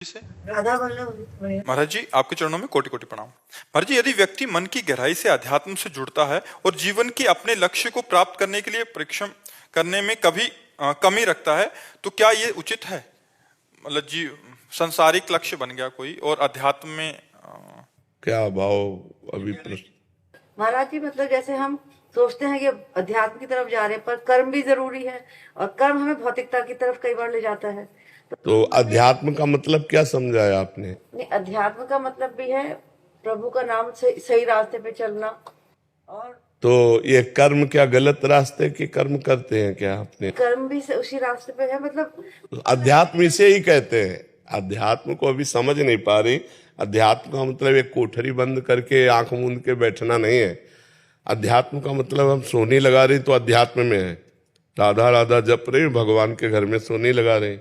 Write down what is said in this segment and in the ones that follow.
से राधा वल्लभ महाराज जी, आपके चरणों में कोटि कोटि प्रणाम। महाराज जी, यदि व्यक्ति मन की गहराई से अध्यात्म से जुड़ता है और जीवन के अपने लक्ष्य को प्राप्त करने के लिए परिश्रम करने में कभी कमी रखता है, तो क्या ये उचित है? मतलब जी, संसारिक लक्ष्य बन गया कोई और अध्यात्म में क्या भाव अभी प्रश्न? महाराज जी, मतलब जैसे हम सोचते हैं कि अध्यात्म की तरफ जा रहे हैं, पर कर्म भी जरूरी है और कर्म हमें भौतिकता की तरफ कई बार ले जाता है। तो अध्यात्म का मतलब क्या समझाया आपने? नहीं, अध्यात्म का मतलब भी है प्रभु का नाम से सही रास्ते पे चलना। और तो ये कर्म क्या गलत रास्ते के कर्म करते हैं क्या आपने? कर्म भी उसी रास्ते पे है, मतलब अध्यात्म इसे ही कहते हैं। अध्यात्म को अभी समझ नहीं पा रही। अध्यात्म का मतलब एक कोठरी बंद करके आंख मूंद के बैठना नहीं है। अध्यात्म का मतलब हम सोनी लगा रही तो अध्यात्म में है। राधा राधा जप रहे, भगवान के घर में सोनी लगा रहे।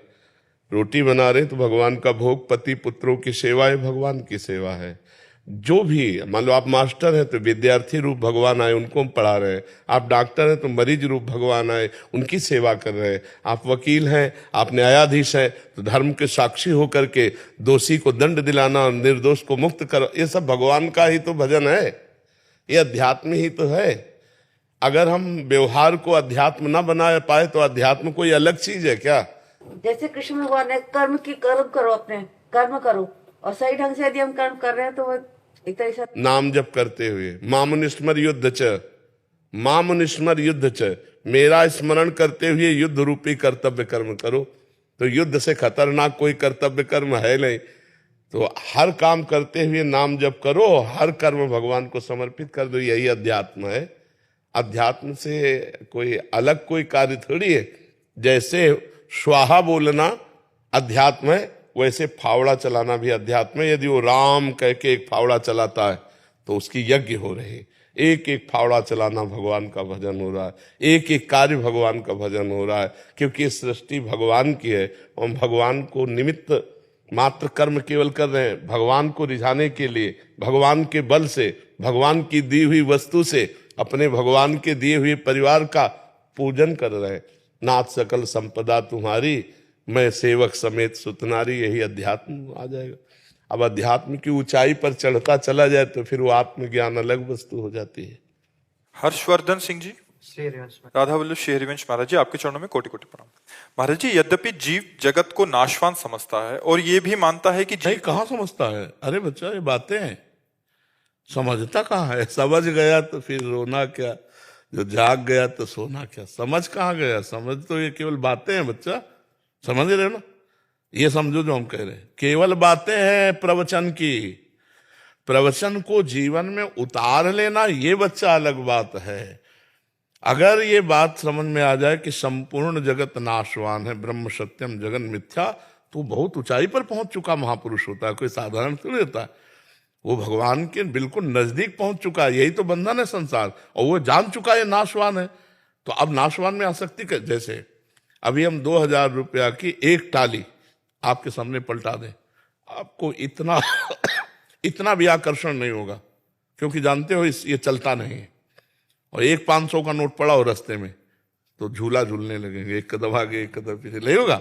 रोटी बना रहे तो भगवान का भोग, पति पुत्रों की सेवा है, भगवान की सेवा है। जो भी, मान लो आप मास्टर हैं तो विद्यार्थी रूप भगवान आए, उनको हम पढ़ा रहे हैं। आप डॉक्टर हैं तो मरीज रूप भगवान आए, उनकी सेवा कर रहे हैं। आप वकील हैं, आप न्यायाधीश हैं तो धर्म के साक्षी होकर के दोषी को दंड दिलाना, निर्दोष को मुक्त करो, ये सब भगवान का ही तो भजन है, ये अध्यात्म ही तो है। अगर हम व्यवहार को अध्यात्म ना बना पाए तो अध्यात्म कोई अलग चीज है क्या? जैसे कृष्ण भगवान ने कर्म करो, अपने कर्म करो, और सही ढंग से यदि हम कर्म कर रहे हैं तो वो एक तरह से नाम जप करते हुए मामुनिस्मर युद्ध च, मामुनिस्मर युद्ध च, मेरा स्मरण करते हुए युद्ध रूपी कर्तव्य कर्म करो। तो युद्ध से खतरनाक कोई कर्तव्य कर्म है नहीं। तो हर काम करते हुए नाम जप करो, हर कर्म भगवान को समर्पित कर दो, यही अध्यात्म है। अध्यात्म से कोई अलग कोई कार्य थोड़ी है। जैसे स्वाहा बोलना अध्यात्म है, वैसे फावड़ा चलाना भी अध्यात्म है। यदि वो राम कह के एक फावड़ा चलाता है तो उसकी यज्ञ हो रही। एक एक फावड़ा चलाना भगवान का भजन हो रहा है, एक एक कार्य भगवान का भजन हो रहा है, क्योंकि ये सृष्टि भगवान की है। हम भगवान को निमित्त मात्र कर्म केवल कर रहे हैं, भगवान को रिझाने के लिए, भगवान के बल से, भगवान की दी हुई वस्तु से, अपने भगवान के दिए हुए परिवार का पूजन कर रहे हैं। नाथ सकल संपदा तुम्हारी, मैं सेवक समेत सुतनारी, यही अध्यात्म आ जाएगा। अब अध्यात्म की ऊंचाई पर चढ़ता चला जाए तो फिर वो आत्मज्ञान अलग वस्तु हो जाती है। हर्षवर्धन सिंह जी, राधा वल्लभ हरिवंश महाराज जी, आपके चरणों में कोटि कोटि प्रणाम। महाराज जी, यद्यपि जीव जगत को नाशवान समझता है और ये भी मानता है कि नहीं, कहाँ समझता है? अरे बच्चा, ये बातें हैं, समझता कहाँ है? समझ गया तो फिर रोना क्या, जो जाग गया तो सोना क्या। समझ कहाँ गया? समझ तो ये केवल बातें हैं बच्चा, समझ रहे हो ना? ये समझो जो हम कह रहे हैं, केवल बातें हैं प्रवचन की। प्रवचन को जीवन में उतार लेना ये बच्चा अलग बात है। अगर ये बात समझ में आ जाए कि संपूर्ण जगत नाशवान है, ब्रह्म सत्यम जगन मिथ्या, तो बहुत ऊंचाई पर पहुंच चुका महापुरुष होता है, कोई साधारण थोड़ी होता है। वो भगवान के बिल्कुल नजदीक पहुंच चुका है। यही तो बंधन है संसार, और वो जान चुका है नाशवान है। तो अब नाशवान में आसक्ति कर, जैसे अभी हम 2000 रुपया की एक टाली आपके सामने पलटा दें, आपको इतना इतना भी आकर्षण नहीं होगा, क्योंकि जानते हो ये चलता नहीं है। और एक 500 का नोट पड़ा हो रास्ते में तो झूला झूलने लगेंगे, एक कदम आगे एक कदम पीछे, नहीं होगा।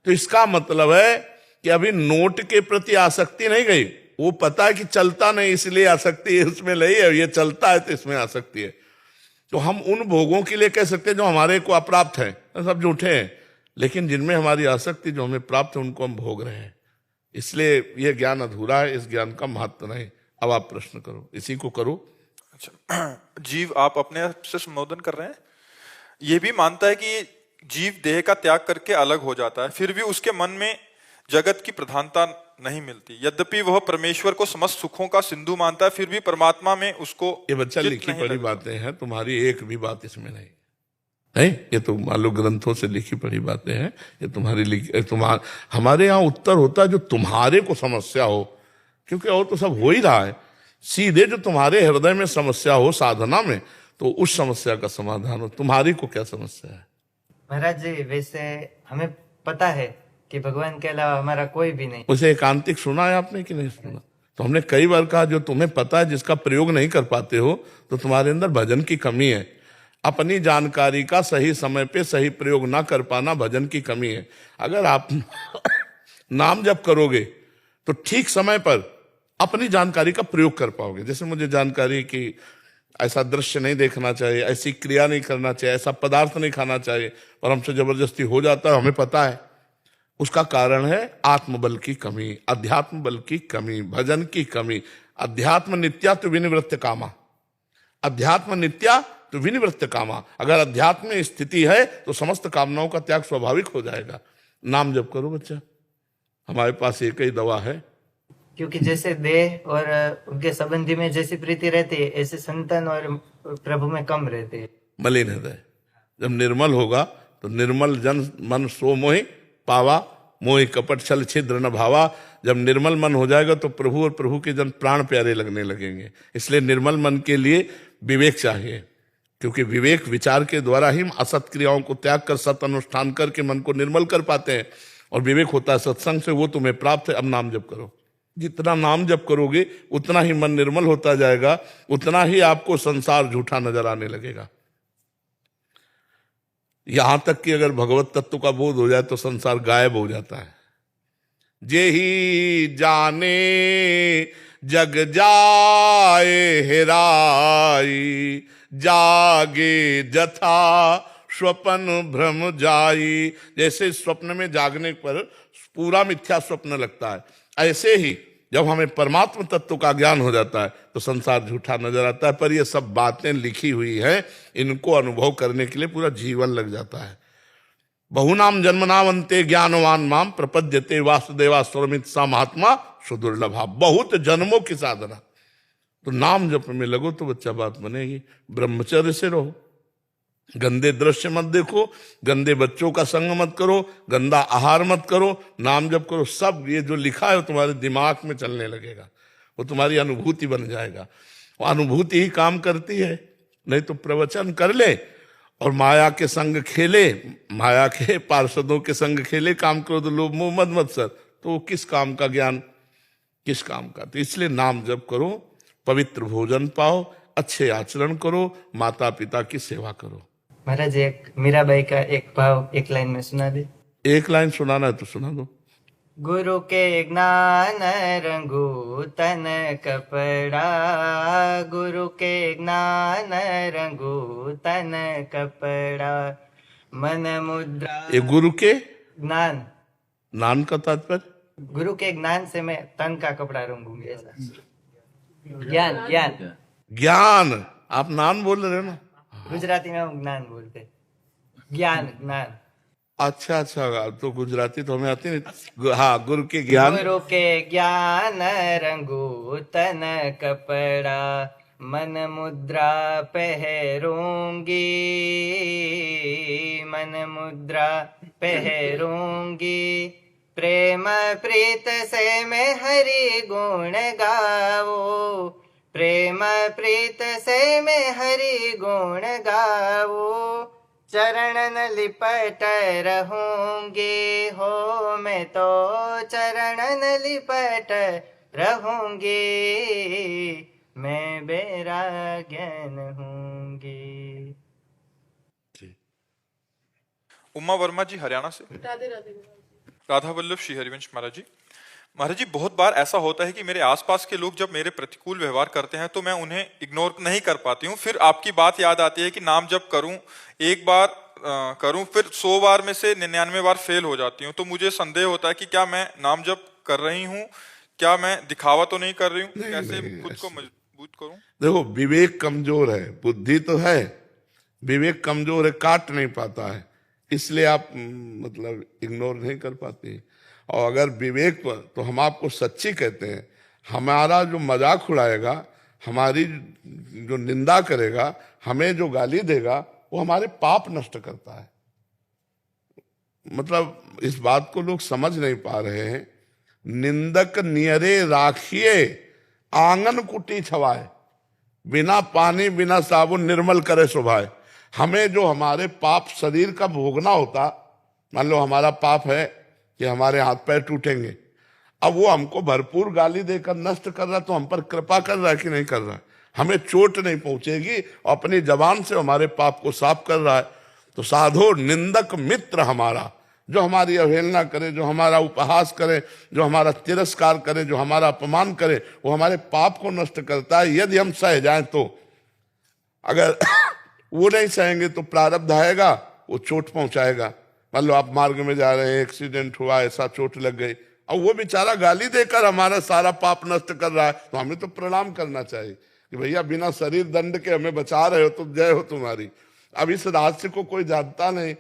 तो इसका मतलब है कि अभी नोट के प्रति आसक्ति नहीं गई, वो पता है कि चलता नहीं इसलिए आसक्ति है उसमें नहीं है, ये चलता है तो इसमें आसक्ति है। तो हम उन भोगों के लिए कह सकते हैं जो हमारे को अप्राप्त है, सब झूठे हैं, लेकिन जिनमें हमारी आसक्ति जो हमें प्राप्त है उनको हम भोग रहे हैं। इसलिए यह ज्ञान अधूरा है, इस ज्ञान का महत्व नहीं। अब आप प्रश्न करो, इसी को करो। अच्छा, जीव आप अपने आप से संबोधन कर रहे हैं, ये भी मानता है कि जीव देह का त्याग करके अलग हो जाता है, फिर भी उसके मन में जगत की प्रधानता नहीं मिलती। यद्यपि वह परमेश्वर को समस्त सुखों का सिंधु मानता है, फिर भी परमात्मा में उसको ये बच्चा लिखी पढ़ी बातें हैं, तुम्हारी एक भी बात इसमें नहीं नहीं। ये तो मान लो ग्रंथों से लिखी पढ़ी बातें हैं, ये तुम्हारी हमारे यहाँ उत्तर होता है जो तुम्हारे को समस्या हो, क्योंकि और तो सब हो ही रहा है। सीधे जो तुम्हारे हृदय में समस्या हो साधना में, तो उस समस्या का समाधान हो। तुम्हारी को क्या समस्या है? महाराज जी, वैसे हमें पता है कि भगवान के अलावा हमारा कोई भी नहीं। उसे एकांतिक सुना है आपने कि नहीं सुना? तो हमने कई बार कहा, जो तुम्हें पता है जिसका प्रयोग नहीं कर पाते हो, तो तुम्हारे अंदर भजन की कमी है। अपनी जानकारी का सही समय पे सही प्रयोग ना कर पाना भजन की कमी है। अगर आप नाम जब करोगे तो ठीक समय पर अपनी जानकारी का प्रयोग कर पाओगे। जैसे मुझे जानकारी कि ऐसा दृश्य नहीं देखना चाहिए, ऐसी क्रिया नहीं करना चाहिए, ऐसा पदार्थ नहीं खाना चाहिए, पर हमसे जबरदस्ती हो जाता है, हमें पता है। उसका कारण है आत्मबल की कमी, अध्यात्म बल की कमी, भजन की कमी। अध्यात्म नित्या तो विनिवृत्त कामा, अध्यात्म नित्या तो विनिवृत्त कामा। अगर अध्यात्म में स्थिति है तो समस्त कामनाओं का त्याग स्वाभाविक हो जाएगा। नाम जप करो बच्चा, हमारे पास एक ही दवा है। क्योंकि जैसे देह और उनके संबंधी में जैसी प्रीति रहती है, ऐसे संतान और प्रभु में कम रहती है। मलिन हृदय जब निर्मल होगा तो निर्मल जन मन सो मोहि पावा, मोहि कपट छल छिद्र न भावा। जब निर्मल मन हो जाएगा तो प्रभु और प्रभु के जन प्राण प्यारे लगने लगेंगे। इसलिए निर्मल मन के लिए विवेक चाहिए, क्योंकि विवेक विचार के द्वारा ही हम असत क्रियाओं को त्याग कर सत अनुष्ठान करके मन को निर्मल कर पाते हैं। और विवेक होता है सत्संग से, वो तुम्हें प्राप्त है। अब नाम जप करो, जितना नाम जप करोगे उतना ही मन निर्मल होता जाएगा, उतना ही आपको संसार झूठा नजर आने लगेगा। यहां तक कि अगर भगवत तत्व का बोध हो जाए तो संसार गायब हो जाता है। जे ही जाने जग जाए हेराई, जागे जथा स्वप्न भ्रम जाई। जैसे स्वप्न में जागने पर पूरा मिथ्या स्वप्न लगता है, ऐसे ही जब हमें परमात्म तत्व का ज्ञान हो जाता है तो संसार झूठा नजर आता है। पर ये सब बातें लिखी हुई हैं, इनको अनुभव करने के लिए पूरा जीवन लग जाता है। बहुनाम जन्मनावंते ज्ञानवान माम प्रपद्यते वासुदेवा स्वरमित सा महात्मा सुदुर्लभा। बहुत जन्मों की साधना, तो नाम जप में लगो तो बच्चा बात बनेगी। ब्रह्मचर्य से रहो, गंदे दृश्य मत देखो, गंदे बच्चों का संग मत करो, गंदा आहार मत करो, नाम जप करो। सब ये जो लिखा है तुम्हारे दिमाग में चलने लगेगा, वो तुम्हारी अनुभूति बन जाएगा। वो अनुभूति ही काम करती है। नहीं तो प्रवचन कर ले और माया के संग खेले, माया के पार्षदों के संग खेले, काम करो तो लोभ मोह मद मत्सर, तो किस काम का ज्ञान, किस काम का। तो इसलिए नाम जप करो, पवित्र भोजन पाओ, अच्छे आचरण करो, माता पिता की सेवा करो। महाराज एक मीराबाई का एक भाव एक लाइन में सुना दे। एक लाइन सुनाना है तो सुना दो। गुरु के ज्ञान रंगू तन कपड़ा, गुरु के ज्ञान रंगू तन कपड़ा, मन मुद्रा। ये गुरु के ज्ञान, नान का तात्पर्य, गुरु के ज्ञान से मैं तन का कपड़ा रंगूंगी, ऐसा। ज्ञान ज्ञान ज्ञान, आप नान बोल रहे हो ना? गुजराती में हम ज्ञान बोलते, ज्ञान ज्ञान। अच्छा अच्छा, तो गुजराती तो हमें आती नहीं। हाँ, गुरु के ज्ञान, गुरु के ज्ञान रंगू तन कपड़ा, मन मुद्रा पहरूंगी, मन मुद्रा पहरूंगी, प्रेम प्रीत से मैं हरि गुण गाओ, प्रेम प्रीत से मैं हरि गुण गाओ, चरणन लिपट रहूंगी हो मैं तो चरणन लिपट रहूंगी, मैं बैराग्यन हूंगी। उमा वर्मा जी हरियाणा से। राधे राधे। राधा वल्लभ श्री हरिवंश महाराज जी। महाराज जी, बहुत बार ऐसा होता है कि मेरे आसपास के लोग जब मेरे प्रतिकूल व्यवहार करते हैं तो मैं उन्हें इग्नोर नहीं कर पाती हूँ। फिर आपकी बात याद आती है कि नाम जप करूं, एक बार करूं, फिर 100 बार में से 99 बार फेल हो जाती हूँ। तो मुझे संदेह होता है कि क्या मैं नाम जप कर रही हूँ, क्या मैं दिखावा तो नहीं कर रही हूँ? कैसे खुद को मजबूत करूं? देखो विवेक कमजोर है, बुद्धि तो है, विवेक कमजोर है, काट नहीं पाता है, इसलिए आप मतलब इग्नोर नहीं कर पाते। और अगर विवेक पर, तो हम आपको सच्ची कहते हैं, हमारा जो मजाक उड़ाएगा, हमारी जो निंदा करेगा, हमें जो गाली देगा, वो हमारे पाप नष्ट करता है। मतलब इस बात को लोग समझ नहीं पा रहे हैं। निंदक नियरे राखिए आंगन कुटी छवाए, बिना पानी बिना साबुन निर्मल करे सुभाए। हमें जो हमारे पाप शरीर का भोगना होता, मान लो हमारा पाप है कि हमारे हाथ पैर टूटेंगे, अब वो हमको भरपूर गाली देकर नष्ट कर रहा, तो हम पर कृपा कर रहा है कि नहीं कर रहा है? हमें चोट नहीं पहुंचेगी, अपनी जबान से हमारे पाप को साफ कर रहा है। तो साधो निंदक मित्र हमारा, जो हमारी अवहेलना करे, जो हमारा उपहास करे, जो हमारा तिरस्कार करे, जो हमारा अपमान करे, वो हमारे पाप को नष्ट करता है यदि हम सह जाएं तो। अगर वो नहीं सहेंगे तो प्रारब्ध आएगा, वो चोट पहुंचाएगा। मान लो आप मार्ग में जा रहे हैं, एक्सीडेंट हुआ, ऐसा चोट लग गई, और वो बेचारा गाली देकर हमारा सारा पाप नष्ट कर रहा है, तो हमें तो प्रणाम करना चाहिए कि भैया बिना शरीर दंड के हमें बचा रहे हो तो जय हो तुम्हारी। अब इस रहस्य को कोई जानता नहीं।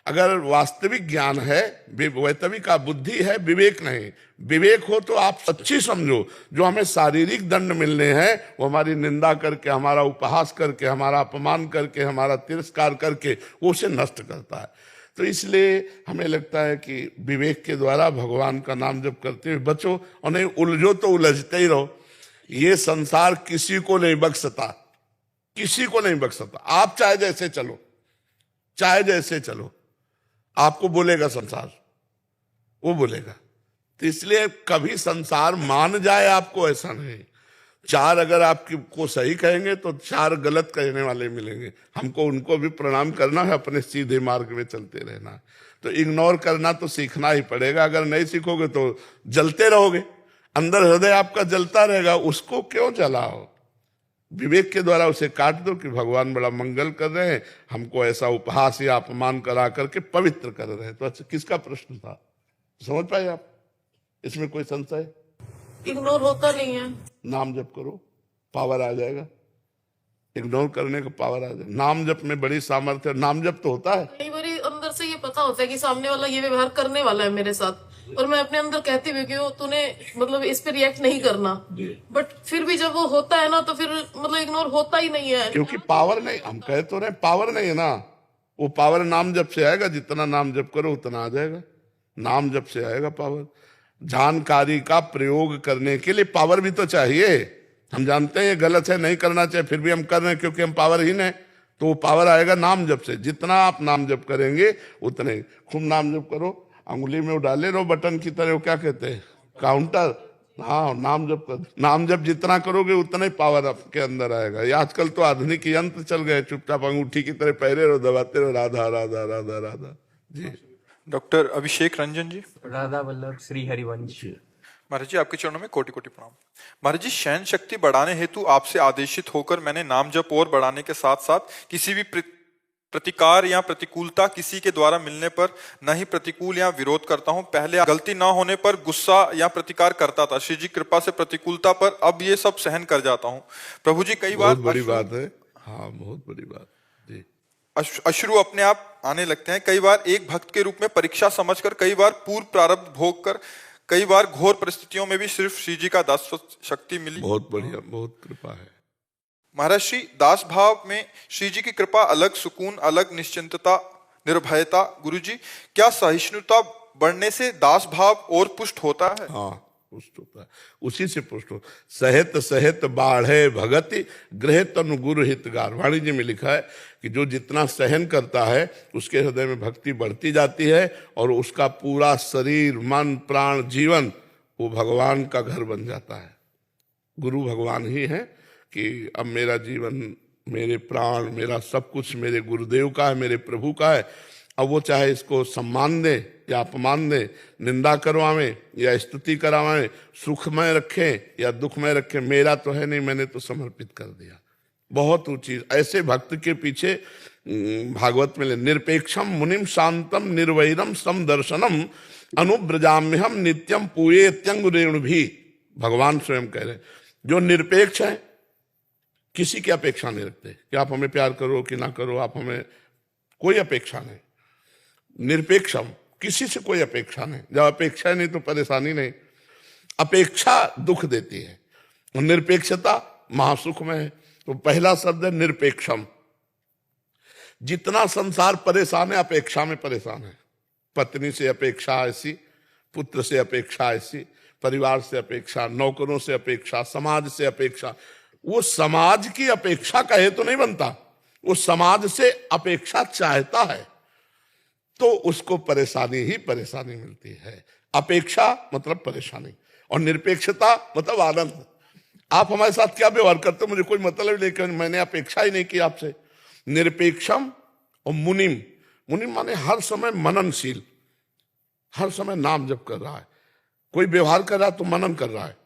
अगर वास्तविक ज्ञान है, वैतविक बुद्धि है, विवेक नहीं। विवेक हो तो आप सच्ची समझो, जो हमें शारीरिक दंड मिलने हैं वो हमारी निंदा करके, हमारा उपहास करके, हमारा अपमान करके, हमारा तिरस्कार करके वो उसे नष्ट करता है। तो इसलिए हमें लगता है कि विवेक के द्वारा भगवान का नाम जप करते हुए बचो, और नहीं उलझो तो उलझते ही रहो। ये संसार किसी को नहीं बख्शता, किसी को नहीं बख्शता। आप चाहे जैसे चलो, चाहे जैसे चलो, आपको बोलेगा संसार, वो बोलेगा। तो इसलिए कभी संसार मान जाए आपको, ऐसा नहीं। चार अगर आपको सही कहेंगे तो चार गलत कहने वाले मिलेंगे। हमको उनको भी प्रणाम करना है, अपने सीधे मार्ग में चलते रहना है। तो इग्नोर करना तो सीखना ही पड़ेगा। अगर नहीं सीखोगे तो जलते रहोगे, अंदर हृदय आपका जलता रहेगा, उसको क्यों जलाओ। विवेक के द्वारा उसे काट दो कि भगवान बड़ा मंगल कर रहे हैं, हमको ऐसा उपहास या अपमान करा करके पवित्र कर रहे हैं। तो अच्छा किसका प्रश्न था, समझ पाए आप? इसमें कोई संशय? इग्नोर होता नहीं है। नाम जप करो, पावर आ जाएगा। इग्नोर करने का पावर आ जाएगा। नाम जप में बड़ी सामर्थ्य। नाम जप तो होता है, कई बार अंदर से ये पता होता है कि सामने वाला ये व्यवहार करने वाला है मेरे साथ, और मैं अपने अंदर कहती हुई कि वो तूने मतलब इस पे रिएक्ट नहीं करना, बट फिर भी जब वो होता है ना तो फिर मतलब इग्नोर होता ही नहीं है। क्योंकि पावर नहीं, हम कह तो रहे पावर नहीं है ना। वो पावर नाम जप से आएगा, जितना नाम जप करो उतना आ जाएगा। नाम जप से आएगा पावर। जानकारी का प्रयोग करने के लिए पावर भी तो चाहिए। हम जानते हैं ये गलत है, नहीं करना चाहिए, फिर भी हम कर रहे हैं क्योंकि हम पावरहीन हैं। तो वो पावर आएगा नाम जप से। जितना आप नाम जप करेंगे उतने। खूब नाम जप करो, अंगुली में वो डाले रहो बटन की तरह, वो क्या कहते हैं, काउंटर। हाँ, नाम जप कर, नाम जप जितना करोगे उतना ही पावर आपके अंदर आएगा। ये आजकल तो आधुनिक यंत्र चल गए, चुपचाप अंगूठी की तरह पहरे रहो, दबाते रहो, राधा राधा राधा राधा। जी डॉक्टर अभिषेक रंजन जी। राधा वल्लभ श्री हरिवंश। महाराज जी आपके चरणों में कोटि कोटि प्रणाम। महाराज जी, शयन शक्ति बढ़ाने हेतु आपसे आदेशित होकर मैंने नाम जप और बढ़ाने के साथ साथ किसी भी प्रतिकार या प्रतिकूलता किसी के द्वारा मिलने पर न ही प्रतिकूल या विरोध करता हूं। पहले गलती ना होने पर गुस्सा या प्रतिकार करता था, श्री जी कृपा से प्रतिकूलता पर अब ये सब सहन कर जाता हूं। प्रभु जी कई बार बहुत बड़ी बात है। हाँ, बहुत बड़ी बात जी। अश्रु अपने आप आने लगते हैं। कई बार एक भक्त के रूप में परीक्षा समझकर, कई बार पूर्व प्रारब्ध भोग कर, कई बार घोर परिस्थितियों में भी सिर्फ श्री जी का दास शक्ति मिली। बहुत बढ़िया, बहुत कृपा है महाराज श्री। दास भाव में श्री जी की कृपा, अलग सुकून, अलग निश्चिंतता, निर्भयता। गुरु जी, क्या सहिष्णुता बढ़ने से दास भाव और पुष्ट होता है? हाँ, पुष्ट होता है, उसी से पुष्ट हो। सहित सहित बाढ़े भगति गृह तनु गुरु हितगार। वाणी जी में लिखा है कि जो जितना सहन करता है उसके हृदय में भक्ति बढ़ती जाती है, और उसका पूरा शरीर, मन, प्राण, जीवन वो भगवान का घर बन जाता है। गुरु भगवान ही है कि अब मेरा जीवन, मेरे प्राण, मेरा सब कुछ मेरे गुरुदेव का है, मेरे प्रभु का है। अब वो चाहे इसको सम्मान दे या अपमान दे, निंदा करवावें या स्तुति करावें, सुखमय रखें या दुखमय रखें, मेरा तो है नहीं, मैंने तो समर्पित कर दिया। बहुत ऊंची। ऐसे भक्त के पीछे भागवत में निरपेक्षम मुनिम शांतम निर्वैरम समदर्शनम अनुब्रजाम्यहम नित्यम पूयेत्यंग रेणु भी। भगवान स्वयं कह रहे हैं, जो निरपेक्ष है, किसी की अपेक्षा नहीं रखते कि आप हमें प्यार करो कि ना करो, आप हमें कोई अपेक्षा नहीं। निरपेक्षम, किसी से कोई अपेक्षा नहीं। जब अपेक्षा नहीं तो परेशानी नहीं। अपेक्षा दुख देती है और निरपेक्षता महासुख में है। तो पहला शब्द है निरपेक्षम। जितना संसार परेशान है, अपेक्षा में परेशान है। पत्नी से अपेक्षा ऐसी, पुत्र से अपेक्षा ऐसी, परिवार से अपेक्षा, नौकरों से अपेक्षा, समाज से अपेक्षा। वो समाज की अपेक्षा कहे तो नहीं बनता, वो समाज से अपेक्षा चाहता है तो उसको परेशानी ही परेशानी मिलती है। अपेक्षा मतलब परेशानी, और निरपेक्षता मतलब आनंद। आप हमारे साथ क्या व्यवहार करते हो मुझे कोई मतलब नहीं, मैंने अपेक्षा ही नहीं की आपसे। निरपेक्षम और मुनिम। मुनिम माने हर समय मननशील, हर समय नाम जप कर रहा है, कोई व्यवहार कर रहा है तो मनन कर रहा है।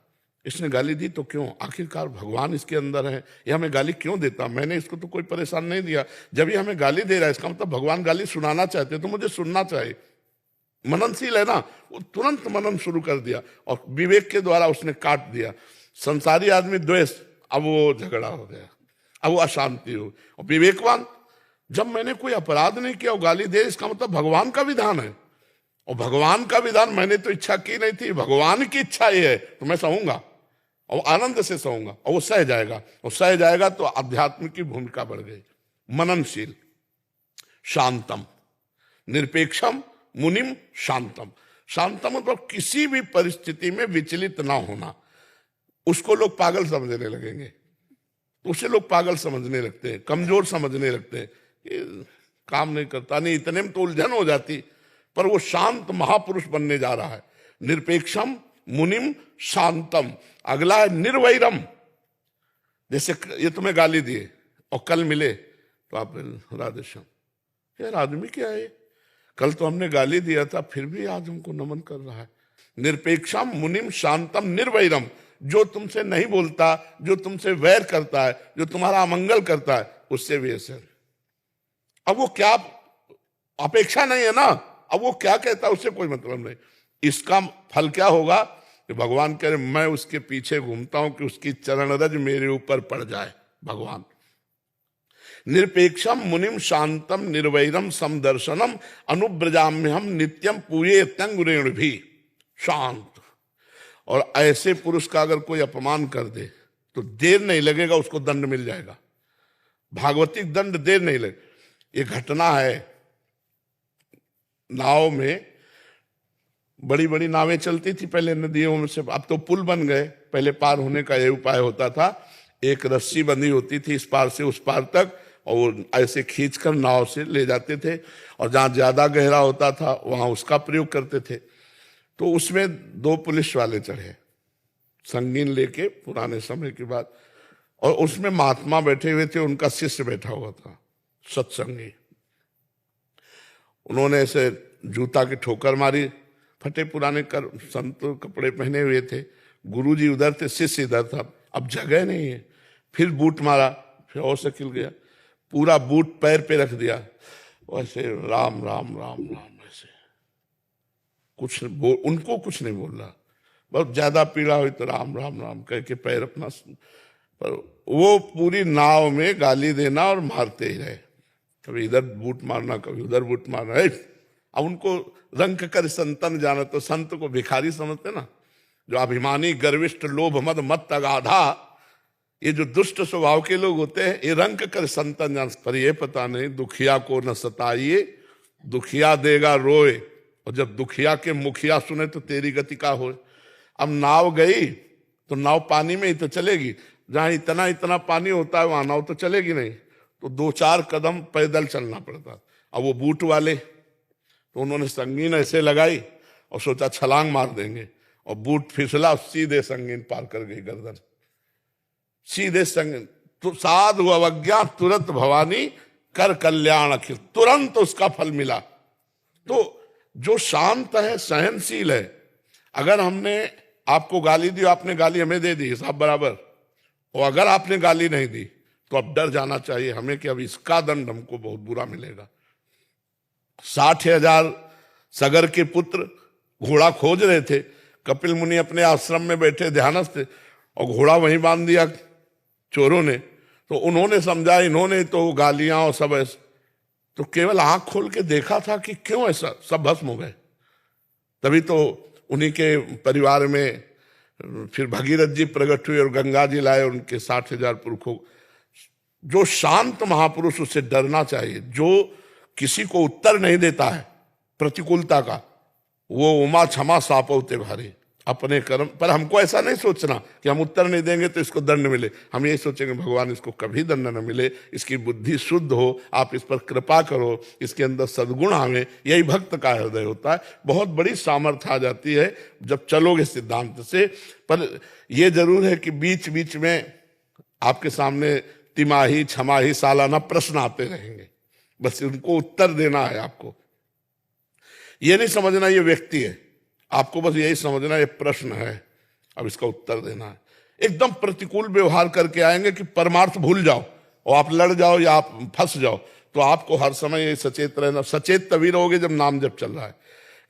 इसने गाली दी तो क्यों, आखिरकार भगवान इसके अंदर है, ये हमें गाली क्यों देता, मैंने इसको तो कोई परेशान नहीं दिया। जब ये हमें गाली दे रहा है इसका मतलब भगवान गाली सुनाना चाहते तो मुझे सुनना चाहिए। मननशील है ना, वो तुरंत मनन शुरू कर दिया और विवेक के द्वारा उसने काट दिया। संसारी आदमी द्वेष, अब वो झगड़ा हो गया, अब वो अशांति हो। और विवेकवान, जब मैंने कोई अपराध नहीं किया वो गाली दे, इसका मतलब भगवान का विधान है, और भगवान का विधान मैंने तो इच्छा की नहीं थी, भगवान की इच्छा ये है तो मैं सहूंगा और आनंद से सहूंगा, और वो सह जाएगा, और सह जाएगा तो अध्यात्म की भूमिका बढ़ गई। मननशील, शांतम, निरपेक्षम, मुनिम, शांतम। शांतम मतलब किसी भी परिस्थिति में विचलित ना होना। उसको लोग पागल समझने लगेंगे, उसे लोग पागल समझने लगते हैं, कमजोर समझने लगते हैं, ये काम नहीं करता, नहीं इतने में तो उलझन हो जाती। पर वो शांत महापुरुष बनने जा रहा है। निरपेक्षम, मुनिम, शांतम। अगला है निर्वैरम। जैसे ये तुम्हें गाली दिए और कल मिले तो आप राधेश्याम, यार आदमी क्या है, कल तो हमने गाली दिया था फिर भी आज हमको नमन कर रहा है। निरपेक्षम, मुनिम, शांतम, निर्वैरम। जो तुमसे नहीं बोलता, जो तुमसे वैर करता है, जो तुम्हारा अमंगल करता है, उससे भी ऐसे। अब वो क्या अपेक्षा नहीं है ना, अब वो क्या कहता है उससे कोई मतलब नहीं। इसका फल क्या होगा कि भगवान कह रहे मैं उसके पीछे घूमता हूं कि उसकी चरण रज मेरे ऊपर पड़ जाए। भगवान निरपेक्षम, मुनिम, शांतम, निर्वैरम, समदर्शनम, अनुब्रजाम्यहम नित्यम पूये तंगुरेण भी। शांत। और ऐसे पुरुष का अगर कोई अपमान कर दे तो देर नहीं लगेगा, उसको दंड मिल जाएगा, भागवतिक दंड देर नहीं लगे। ये घटना है, नाव में बड़ी बड़ी नावें चलती थी पहले नदियों में से, अब तो पुल बन गए। पहले पार होने का ये उपाय होता था, एक रस्सी बंधी होती थी इस पार से उस पार तक, और वो ऐसे खींचकर नाव से ले जाते थे, और जहां ज्यादा गहरा होता था वहां उसका प्रयोग करते थे। तो उसमें 2 पुलिस वाले चढ़े, संगीन लेके, पुराने समय की बात, और उसमें महात्मा बैठे हुए थे, उनका शिष्य बैठा हुआ था, सत्संगी। उन्होंने ऐसे जूता की ठोकर मारी, फटे पुराने संत कपड़े पहने हुए थे, गुरुजी उधर थे, शिष्य इधर था, अब जगह नहीं है। फिर बूट मारा, फिर और से खिल गया, पूरा बूट पैर पे रख दिया, वैसे राम राम राम राम, ऐसे कुछ उनको कुछ नहीं बोल रहा, बहुत ज्यादा पीड़ा हुई तो राम राम राम कह के पैर अपना, पर वो पूरी नाव में गाली देना और मारते ही रहे, कभी इधर बूट मारना कभी उधर बूट मारना। अब उनको रंग कर संतन जाना, तो संत को भिखारी समझते ना, जो अभिमानी, गर्विष्ठ, लोभ, मद, मत, अगाधा, ये जो दुष्ट स्वभाव के लोग होते हैं, ये रंग कर संतन जान। पर ये पता नहीं दुखिया को न सताइए, दुखिया देगा रोए, और जब दुखिया के मुखिया सुने तो तेरी गति का हो। अब नाव गई तो नाव पानी में ही तो चलेगी, जहां इतना इतना पानी होता है वहां नाव तो चलेगी नहीं, तो 2-4 कदम पैदल चलना पड़ता। अब वो बूट वाले तो उन्होंने संगीन ऐसे लगाई और सोचा छलांग मार देंगे, और बूट फिसला, सीधे संगीन पार कर गई गर्दन, सीधे संगीन। तो साधु अवज्ञा तुरंत भवानी कर कल्याण अखिल, तुरंत उसका फल मिला। तो जो शांत है, सहनशील है, अगर हमने आपको गाली दी, आपने गाली हमें दे दी, हिसाब बराबर, और अगर आपने गाली नहीं दी तो अब डर जाना चाहिए हमें कि अब इसका दंड हमको बहुत बुरा मिलेगा। 60,000 सगर के पुत्र घोड़ा खोज रहे थे, कपिल मुनि अपने आश्रम में बैठे ध्यानस्थ थे, और घोड़ा वहीं बांध दिया चोरों ने। तो उन्होंने समझा, इन्होंने तो गालियां और सब ऐसा, तो केवल आंख खोल के देखा था कि क्यों ऐसा, सब भस्म हो गए। तभी तो उन्हीं के परिवार में फिर भगीरथ जी प्रकट हुए और गंगा जी लाए उनके 60,000 पुरखों। जो शांत महापुरुष, उससे डरना चाहिए। जो किसी को उत्तर नहीं देता है प्रतिकूलता का, वो उमा क्षमा सापौते भारी, अपने कर्म पर। हमको ऐसा नहीं सोचना कि हम उत्तर नहीं देंगे तो इसको दंड मिले, हम ये सोचेंगे भगवान इसको कभी दंड न मिले, इसकी बुद्धि शुद्ध हो, आप इस पर कृपा करो, इसके अंदर सद्गुण आवे। यही भक्त का हृदय होता है। बहुत बड़ी सामर्थ्य आ जाती है जब चलोगे सिद्धांत से। पर यह जरूर है कि बीच बीच में आपके सामने तिमाही, छमाही, सालाना प्रश्न आते रहेंगे, बस उनको उत्तर देना है आपको। ये नहीं समझना ये व्यक्ति है, आपको बस यही समझना ये प्रश्न है, अब इसका उत्तर देना है। एकदम प्रतिकूल व्यवहार करके आएंगे कि परमार्थ भूल जाओ और आप लड़ जाओ या आप फंस जाओ, तो आपको हर समय ये सचेत रहना। सचेत तभी रहोगे जब नाम जब चल रहा है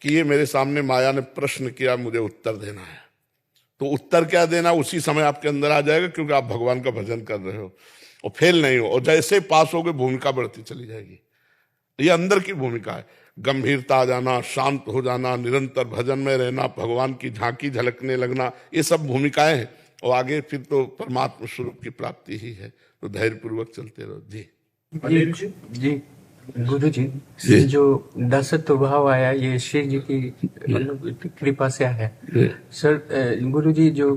कि ये मेरे सामने माया ने प्रश्न किया, मुझे उत्तर देना है। तो उत्तर क्या देना उसी समय आपके अंदर आ जाएगा, क्योंकि आप भगवान का भजन कर रहे हो और फेल नहीं हो। और जैसे पास होगे भूमिका बढ़ती चली जाएगी। ये अंदर की भूमिका है, गंभीरता आ जाना, शांत हो जाना, निरंतर भजन में रहना, भगवान की झांकी झलकने लगना, ये सब भूमिकाएं हैं। और आगे फिर तो परमात्मा स्वरूप की प्राप्ति ही है। तो धैर्य पूर्वक चलते रहो। जी गुरु जी, ये जो दासत्व भाव आया ये श्री जी की कृपा से आया। सर गुरु जी, जो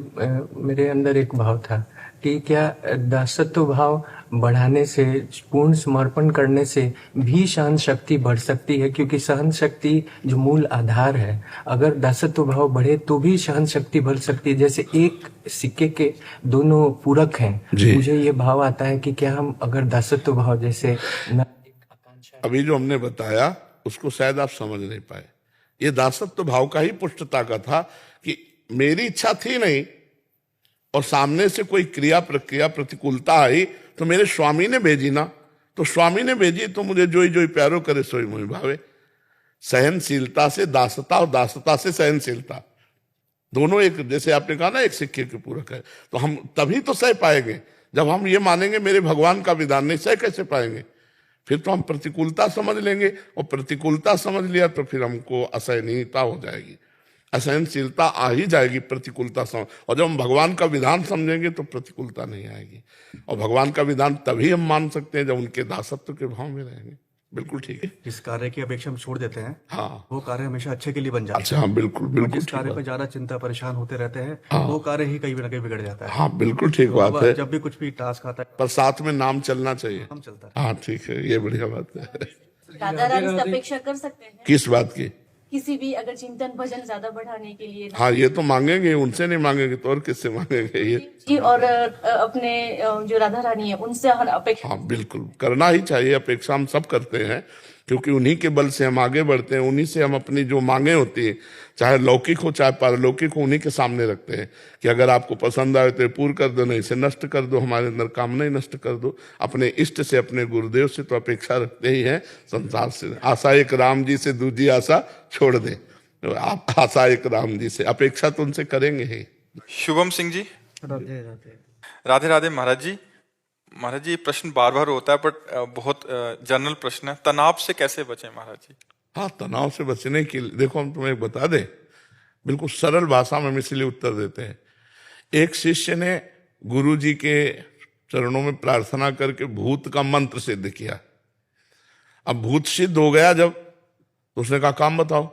मेरे अंदर एक भाव था कि क्या दासत्व भाव बढ़ाने से, पूर्ण समर्पण करने से भी सहन शक्ति बढ़ सकती है? क्योंकि सहन शक्ति जो मूल आधार है, अगर दासत्व भाव बढ़े तो भी सहन शक्ति बढ़ सकती है। जैसे एक सिक्के के दोनों पूरक हैं। मुझे ये भाव आता है कि क्या हम अगर दासत्व भाव जैसे अभी जो हमने बताया उसको शायद आप समझ नहीं पाए। ये दासत्व भाव का ही पुष्टता का था कि मेरी इच्छा थी नहीं और सामने से कोई क्रिया प्रक्रिया प्रतिकूलता आई तो मेरे स्वामी ने भेजी ना, तो स्वामी ने भेजी तो मुझे जोई जोई प्यारो करे सोई मोहि भावे। सहनशीलता से दासता और दासता से सहनशीलता, दोनों एक, जैसे आपने कहा ना एक सिक्के के पूरक है। तो हम तभी तो सह पाएंगे जब हम ये मानेंगे मेरे भगवान का विधान नहीं, सह कैसे पाएंगे? फिर तो हम प्रतिकूलता समझ लेंगे और प्रतिकूलता समझ लिया तो फिर हमको असहनीयता हो जाएगी, असहनशीलता आ ही जाएगी प्रतिकूलता समझ। और जब हम भगवान का विधान समझेंगे तो प्रतिकूलता नहीं आएगी। और भगवान का विधान तभी हम मान सकते हैं जब उनके दासत्व के भाव में रहेंगे। बिल्कुल ठीक है। जिस कार्य की अपेक्षा हम छोड़ देते हैं, हाँ, वो कार्य हमेशा अच्छे के लिए बन जाता है। अच्छा, हाँ, बिल्कुल बिल्कुल। जिस कार्य पर ज्यादा चिंता परेशान होते रहते हैं, वो कार्य ही कहीं ना कहीं बिगड़ जाता है। हाँ, बिल्कुल ठीक बात है। जब भी कुछ भी टास्क आता है पर साथ में नाम चलना चाहिए। हम चलता है। हाँ, ठीक है, ये बढ़िया बात है। राधा रानी से अपेक्षा कर सकते हैं किस बात की? किसी भी अगर चिंतन भजन ज्यादा बढ़ाने के लिए। हाँ, ये तो मांगेंगे, उनसे नहीं मांगेंगे तो और किससे मांगेंगे? ये जी, और अपने जो राधा रानी है उनसे हर अपेक्षा। हाँ, बिल्कुल करना ही चाहिए। अपेक्षा हम सब करते हैं क्योंकि उन्हीं के बल से हम आगे बढ़ते हैं। उन्हीं से हम अपनी जो मांगे होती है, चाहे लौकिक हो चाहे पारलौकिक हो, उन्हीं के सामने रखते हैं कि अगर आपको पसंद आए तो पूर्ण कर दो, नहीं इसे नष्ट कर दो, हमारे अंदर कामना ही नष्ट कर दो। अपने इष्ट से, अपने गुरुदेव से तो अपेक्षा रखते ही हैं। संसार से आशा एक राम जी से, दूसरी आशा छोड़ दे। आप आशा एक राम जी से, अपेक्षा तो उनसे करेंगे ही। शुभम सिंह जी। राधे राधे महाराज जी। महाराज जी, ये प्रश्न बार बार होता है बट बहुत जनरल प्रश्न है, तनाव से कैसे बचें महाराज जी? हाँ, तनाव से बचने के लिए देखो, हम तुम्हें एक बता दें, बिल्कुल सरल भाषा में हम इसलिए उत्तर देते हैं। एक शिष्य ने गुरु जी के चरणों में प्रार्थना करके भूत का मंत्र सिद्ध किया। अब भूत सिद्ध हो गया जब, तो उसने कहा काम बताओ,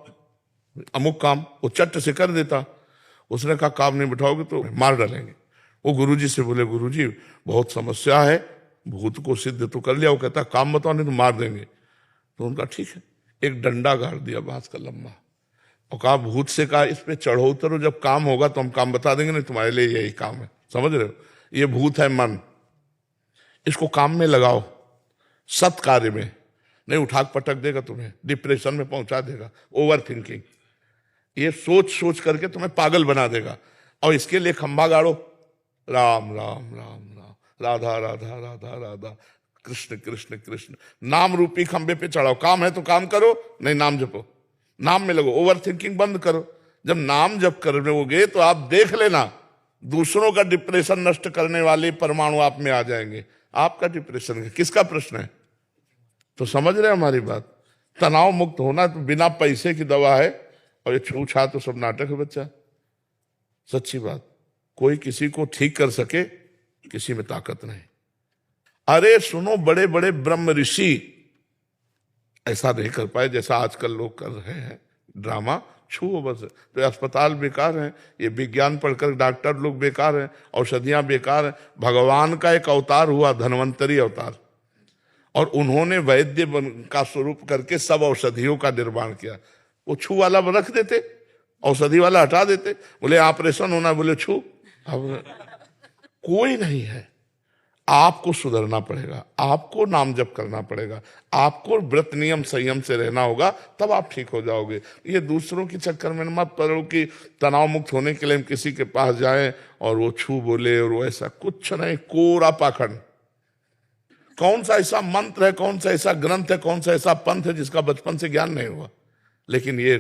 अमुक काम, वो चट से कर देता। उसने कहा काम नहीं बिठाओगे तो मार डालेंगे। वो गुरुजी से बोले गुरुजी बहुत समस्या है, भूत को सिद्ध तो कर लिया, वो कहता काम बताओ नहीं तो मार देंगे। तो उनका ठीक है, एक डंडा गाड़ दिया बांस का लंबा और कहा भूत से कहा इस पे चढ़ो उतरो, जब काम होगा तो हम काम बता देंगे, नहीं तुम्हारे लिए यही काम है। समझ रहे हो? ये भूत है मन, इसको काम में लगाओ, सत कार्य में, नहीं उठा पटक देगा तुम्हें, डिप्रेशन में पहुंचा देगा, ओवर थिंकिंग, ये सोच सोच करके तुम्हें पागल बना देगा। और इसके लिए खंभा गाड़ो, राम राम राम राम, राधा राधा राधा राधा, कृष्ण कृष्ण कृष्ण, नाम रूपी खंबे पे चढ़ाओ। काम है तो काम करो, नहीं नाम जपो, नाम में लगो, ओवर थिंकिंग बंद करो। जब नाम जप करोगे तो आप देख लेना दूसरों का डिप्रेशन नष्ट करने वाले परमाणु आप में आ जाएंगे। आपका डिप्रेशन किसका प्रश्न है? तो समझ रहे हमारी बात। तनाव मुक्त होना तो बिना पैसे की दवा है, और ये छूछा तो सब नाटक है बच्चा। सच्ची बात, कोई किसी को ठीक कर सके किसी में ताकत नहीं। अरे सुनो, बड़े बड़े ब्रह्म ऋषि ऐसा नहीं कर पाए जैसा आजकल लोग कर रहे हैं, ड्रामा छुओ बस। तो अस्पताल बेकार हैं, ये विज्ञान पढ़कर डॉक्टर लोग बेकार हैं, औषधियां बेकार हैं। भगवान का एक अवतार हुआ, धन्वंतरी अवतार, और उन्होंने वैद्य का स्वरूप करके सब औषधियों का निर्माण किया। वो छू वाला रख देते, औषधि वाला हटा देते, बोले ऑपरेशन होना, बोले छू। अब कोई नहीं है, आपको सुधरना पड़ेगा, आपको नाम जप करना पड़ेगा, आपको व्रत नियम संयम से रहना होगा, तब आप ठीक हो जाओगे। ये दूसरों के चक्कर में मत पड़ो कि तनाव मुक्त होने के लिए हम किसी के पास जाएं और वो छू बोले और वो ऐसा कुछ नहीं, कोरा पाखंड। कौन सा ऐसा मंत्र है, कौन सा ऐसा ग्रंथ है, कौन सा ऐसा पंथ है जिसका बचपन से ज्ञान नहीं हुआ? लेकिन ये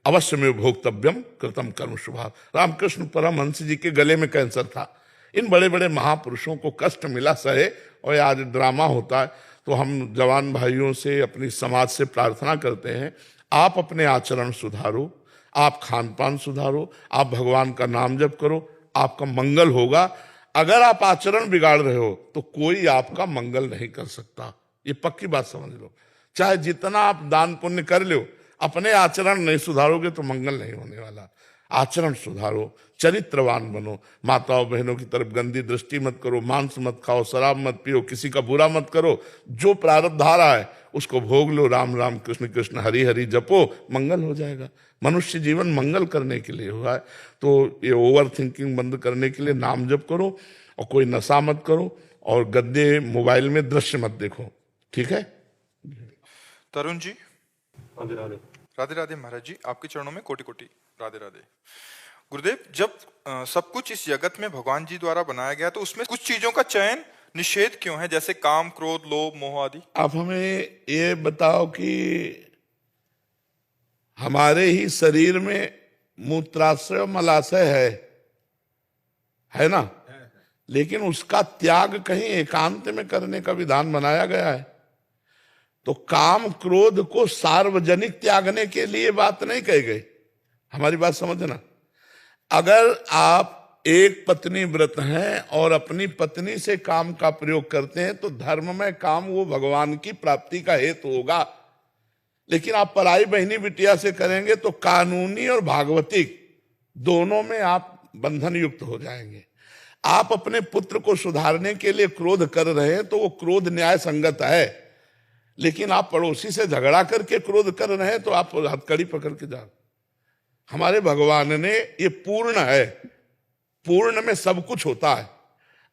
अवश्य में भोक्तव्यम कृतम कर्म शुभा। रामकृष्ण परमहंस जी के गले में कैंसर था। इन बड़े बड़े महापुरुषों को कष्ट मिला सहे, और आज ड्रामा होता है। तो हम जवान भाइयों से, अपनी समाज से प्रार्थना करते हैं, आप अपने आचरण सुधारो, आप खान पान सुधारो, आप भगवान का नाम जप करो, आपका मंगल होगा। अगर आप आचरण बिगाड़ रहे हो तो कोई आपका मंगल नहीं कर सकता, ये पक्की बात समझ लो। चाहे जितना आप दान पुण्य कर लो, अपने आचरण नहीं सुधारोगे तो मंगल नहीं होने वाला। आचरण सुधारो, चरित्रवान बनो, माताओं बहनों की तरफ गंदी दृष्टि मत करो, मांस मत खाओ, शराब मत पियो, किसी का बुरा मत करो। जो प्रारब्ध आ रहा है उसको भोग लो, राम राम कृष्ण कृष्ण हरि हरि जपो, मंगल हो जाएगा। मनुष्य जीवन मंगल करने के लिए हुआ है। तो ये ओवर थिंकिंग बंद करने के लिए नाम जप करो, और कोई नशा मत करो, और गद्दे मोबाइल में दृश्य मत देखो, ठीक है? तरुण जी, राधे राधे महाराज जी, आपके चरणों में कोटि कोटि राधे राधे। गुरुदेव, जब सब कुछ इस जगत में भगवान जी द्वारा बनाया गया, तो उसमें कुछ चीजों का चयन निषेध क्यों है, जैसे काम, क्रोध, लोभ, मोह आदि? आप हमें ये बताओ कि हमारे ही शरीर में मूत्राशय मलाशय है ना? लेकिन उसका त्याग कहीं एकांत में करने का विधान बनाया गया है। तो काम क्रोध को सार्वजनिक त्यागने के लिए बात नहीं कही गई। हमारी बात समझना। अगर आप एक पत्नी व्रत हैं और अपनी पत्नी से काम का प्रयोग करते हैं तो धर्म में काम वो भगवान की प्राप्ति का हेतु होगा। लेकिन आप पराई बहनी बिटिया से करेंगे तो कानूनी और भागवतिक दोनों में आप बंधन युक्त हो जाएंगे। आप अपने पुत्र को सुधारने के लिए क्रोध कर रहे हैं तो वो क्रोध न्याय संगत है, लेकिन आप पड़ोसी से झगड़ा करके क्रोध कर रहे हैं तो आप हथकड़ी पकड़ के जाओ। हमारे भगवान ने ये पूर्ण है, पूर्ण में सब कुछ होता है।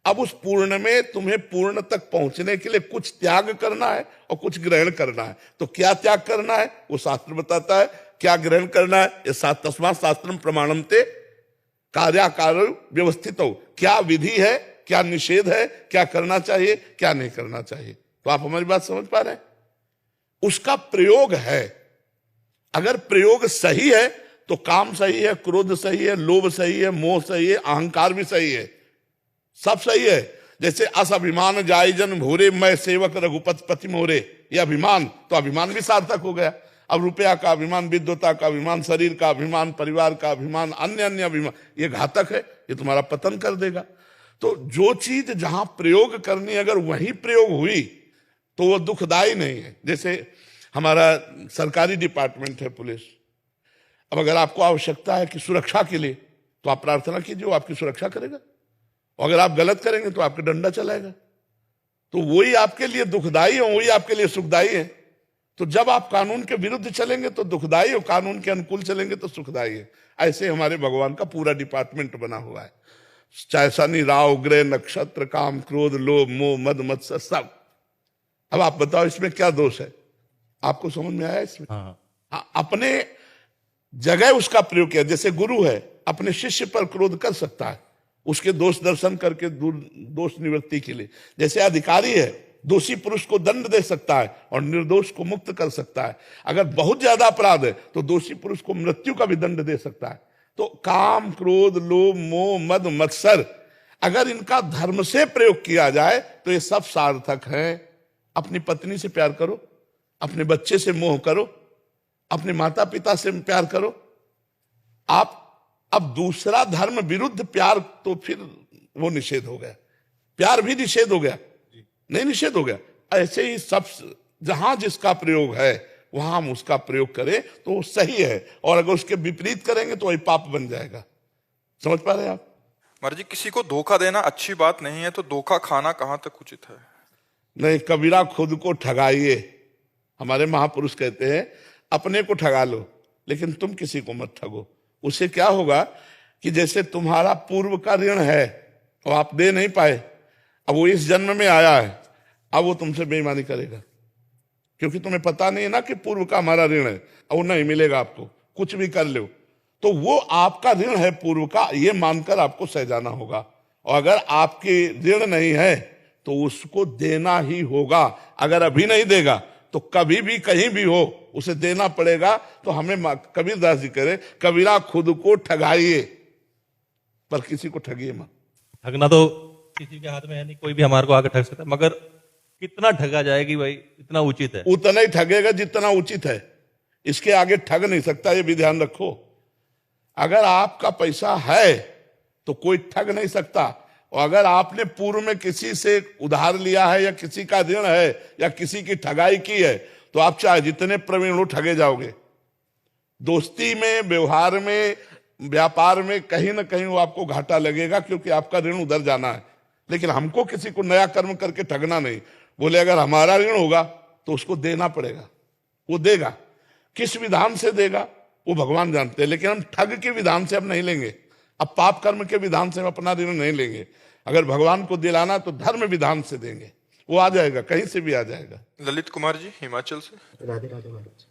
अब उस पूर्ण में तुम्हें पूर्ण तक पहुंचने के लिए कुछ त्याग करना है और कुछ ग्रहण करना है। तो क्या त्याग करना है वो शास्त्र बताता है, क्या ग्रहण करना है ये तस्मात् शास्त्रम प्रमाणन्ते कार्याकार व्यवस्थित हो। क्या विधि है, क्या निषेध है, क्या करना चाहिए, क्या नहीं करना चाहिए। तो आप हमारी बात समझ पा रहे हैं? उसका प्रयोग है। अगर प्रयोग सही है तो काम सही है, क्रोध सही है, लोभ सही है, मोह सही है, अहंकार भी सही है, सब सही है। जैसे अस अभिमान जाय जन भोरे, मैं सेवक रघुपति पति मोरे, ये अभिमान, तो अभिमान भी सार्थक हो गया। अब रुपया का अभिमान, विद्वता का अभिमान, शरीर का अभिमान, परिवार का अभिमान, अन्य अन्य अभिमान, ये घातक है, ये तुम्हारा पतन कर देगा। तो जो चीज जहां प्रयोग करनी, अगर वही प्रयोग हुई तो वो दुखदायी नहीं है। जैसे हमारा सरकारी डिपार्टमेंट है पुलिस। अब अगर आपको आवश्यकता है कि सुरक्षा के लिए, तो आप प्रार्थना कीजिए, वो आपकी सुरक्षा करेगा। और अगर आप गलत करेंगे तो आपका डंडा चलाएगा। तो वही आपके लिए दुखदाई है, वही आपके लिए सुखदाई है। तो जब आप कानून के विरुद्ध चलेंगे तो दुखदाई, और कानून के अनुकूल चलेंगे तो सुखदाई है। ऐसे हमारे भगवान का पूरा डिपार्टमेंट बना हुआ है। चाहे शनि राहु ग्रह नक्षत्र, काम क्रोध लोभ मोह मद मत्सर, सब। अब आप बताओ इसमें क्या दोष है? आपको समझ में आया इसमें? अपने जगह उसका प्रयोग किया। जैसे गुरु है, अपने शिष्य पर क्रोध कर सकता है, उसके दोष दर्शन करके दोष निवृत्ति के लिए। जैसे अधिकारी है, दोषी पुरुष को दंड दे सकता है और निर्दोष को मुक्त कर सकता है। अगर बहुत ज्यादा अपराध है तो दोषी पुरुष को मृत्यु का भी दंड दे सकता है। तो काम क्रोध लोभ मोह मद मत्सर, अगर इनका धर्म से प्रयोग किया जाए तो ये सब सार्थक है। अपनी पत्नी से प्यार करो, अपने बच्चे से मोह करो, अपने माता पिता से प्यार करो। आप अब दूसरा धर्म विरुद्ध प्यार, तो फिर वो निषेध हो गया। प्यार भी निषेध हो गया, नहीं निषेध हो गया। ऐसे ही सब जहां जिसका प्रयोग है वहां हम उसका प्रयोग करें तो वो सही है, और अगर उसके विपरीत करेंगे तो वही पाप बन जाएगा। समझ पा रहे हैं आप? महाराज जी, किसी को धोखा देना अच्छी बात नहीं है, तो धोखा खाना कहां तक उचित है? नहीं, कबीरा खुद को ठगाइए। हमारे महापुरुष कहते हैं अपने को ठगा लो लेकिन तुम किसी को मत ठगो। उससे क्या होगा कि जैसे तुम्हारा पूर्व का ऋण है और आप दे नहीं पाए, अब वो इस जन्म में आया है, अब वो तुमसे बेईमानी करेगा, क्योंकि तुम्हें पता नहीं है ना कि पूर्व का हमारा ऋण है, और वो नहीं मिलेगा आपको, कुछ भी कर लो। तो वो आपका ऋण है पूर्व का, ये मानकर आपको सहजाना होगा। और अगर आपके ऋण नहीं है तो उसको देना ही होगा। अगर अभी नहीं देगा तो कभी भी कहीं भी हो उसे देना पड़ेगा। तो हमें कबीरदास जी कह रहे, कबीरा खुद को ठगाइए पर किसी को ठगिए मत। ठगना तो किसी के हाथ में है नहीं, कोई भी हमारे को आगे ठग सकता है, मगर कितना ठगा जाएगी भाई, इतना उचित है। उतना ही ठगेगा जितना उचित है, इसके आगे ठग नहीं सकता, ये भी ध्यान रखो। अगर आपका पैसा है तो कोई ठग नहीं सकता, और अगर आपने पूर्व में किसी से उधार लिया है या किसी का ऋण है या किसी की ठगाई की है तो आप चाहे जितने प्रवीण हो ठगे जाओगे। दोस्ती में, व्यवहार में, व्यापार में कहीं ना कहीं वो आपको घाटा लगेगा, क्योंकि आपका ऋण उधर जाना है। लेकिन हमको किसी को नया कर्म करके ठगना नहीं। बोले अगर हमारा ऋण होगा तो उसको देना पड़ेगा, वो देगा। किस विधान से देगा वो भगवान जानते हैं, लेकिन हम ठग के विधान से अब नहीं लेंगे, अब पाप कर्म के विधान से हम अपना ऋण नहीं लेंगे। अगर भगवान को दिलाना तो धर्म विधान से देंगे, वो आ जाएगा, कहीं से भी आ जाएगा। ललित कुमार जी हिमाचल से। राधे राधे महाराज।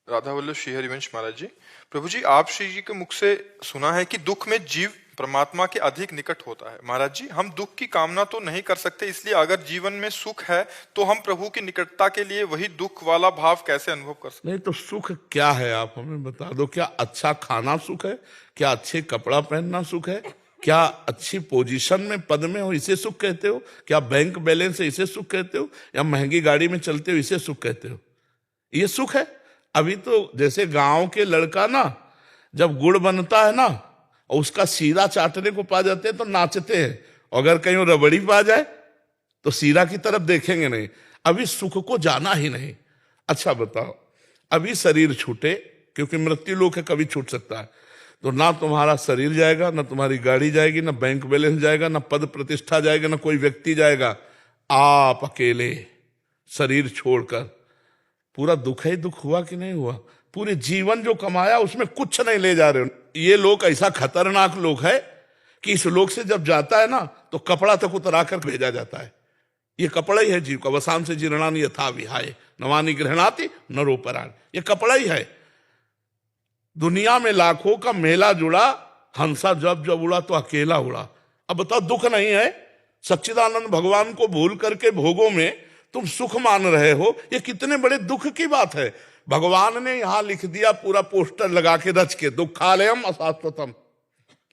राधा वल्लभ श्री हरिवंश महाराज जी, प्रभु जी आप श्री जी के मुख से सुना है कि दुख में जीव परमात्मा के अधिक निकट होता है। महाराज जी, हम दुख की कामना तो नहीं कर सकते, इसलिए अगर जीवन में सुख है तो हम प्रभु की निकटता के लिए वही दुख वाला भाव कैसे अनुभव कर सकते? नहीं तो सुख क्या है आप हमें बता दो। क्या अच्छा खाना सुख है? क्या अच्छे कपड़ा पहनना सुख है? क्या अच्छी पोजीशन में, पद में हो इसे सुख कहते हो? क्या बैंक बैलेंस है इसे सुख कहते हो? या महंगी गाड़ी में चलते हो इसे सुख कहते हो? ये सुख है? अभी तो जैसे गांव के लड़का ना, जब गुड़ बनता है ना और उसका सीरा चाटने को पा जाते हैं तो नाचते हैं, अगर कहीं रबड़ी पा जाए तो सीरा की तरफ देखेंगे नहीं। अभी सुख को जाना ही नहीं। अच्छा बताओ, अभी शरीर छूटे, क्योंकि मृत्यु लोक है, कभी छूट सकता है, तो ना तुम्हारा शरीर जाएगा, ना तुम्हारी गाड़ी जाएगी, ना बैंक बैलेंस जाएगा, ना पद प्रतिष्ठा जाएगा, ना कोई व्यक्ति जाएगा। आप अकेले शरीर छोड़कर, पूरा दुख ही दुख हुआ कि नहीं हुआ? पूरे जीवन जो कमाया उसमें कुछ नहीं ले जा रहे हो। ये लोग ऐसा खतरनाक लोग है कि इस लोग से जब जाता है ना तो कपड़ा तक उतरा कर भेजा जाता है। ये कपड़ा ही है जीव का। वसाम से जीर्णानि यथा विहाय नवानि गृह्णाति नरोपराण, ये कपड़ा ही है। दुनिया में लाखों का मेला जुड़ा, हंसा जब जब उड़ा तो अकेला उड़ा। अब बताओ, दुख नहीं है? सच्चिदानंद भगवान को भूल करके भोगों में तुम सुख मान रहे हो, ये कितने बड़े दुख की बात है। भगवान ने यहां लिख दिया, पूरा पोस्टर लगा के रच के, दुखालयम अशाश्वतम।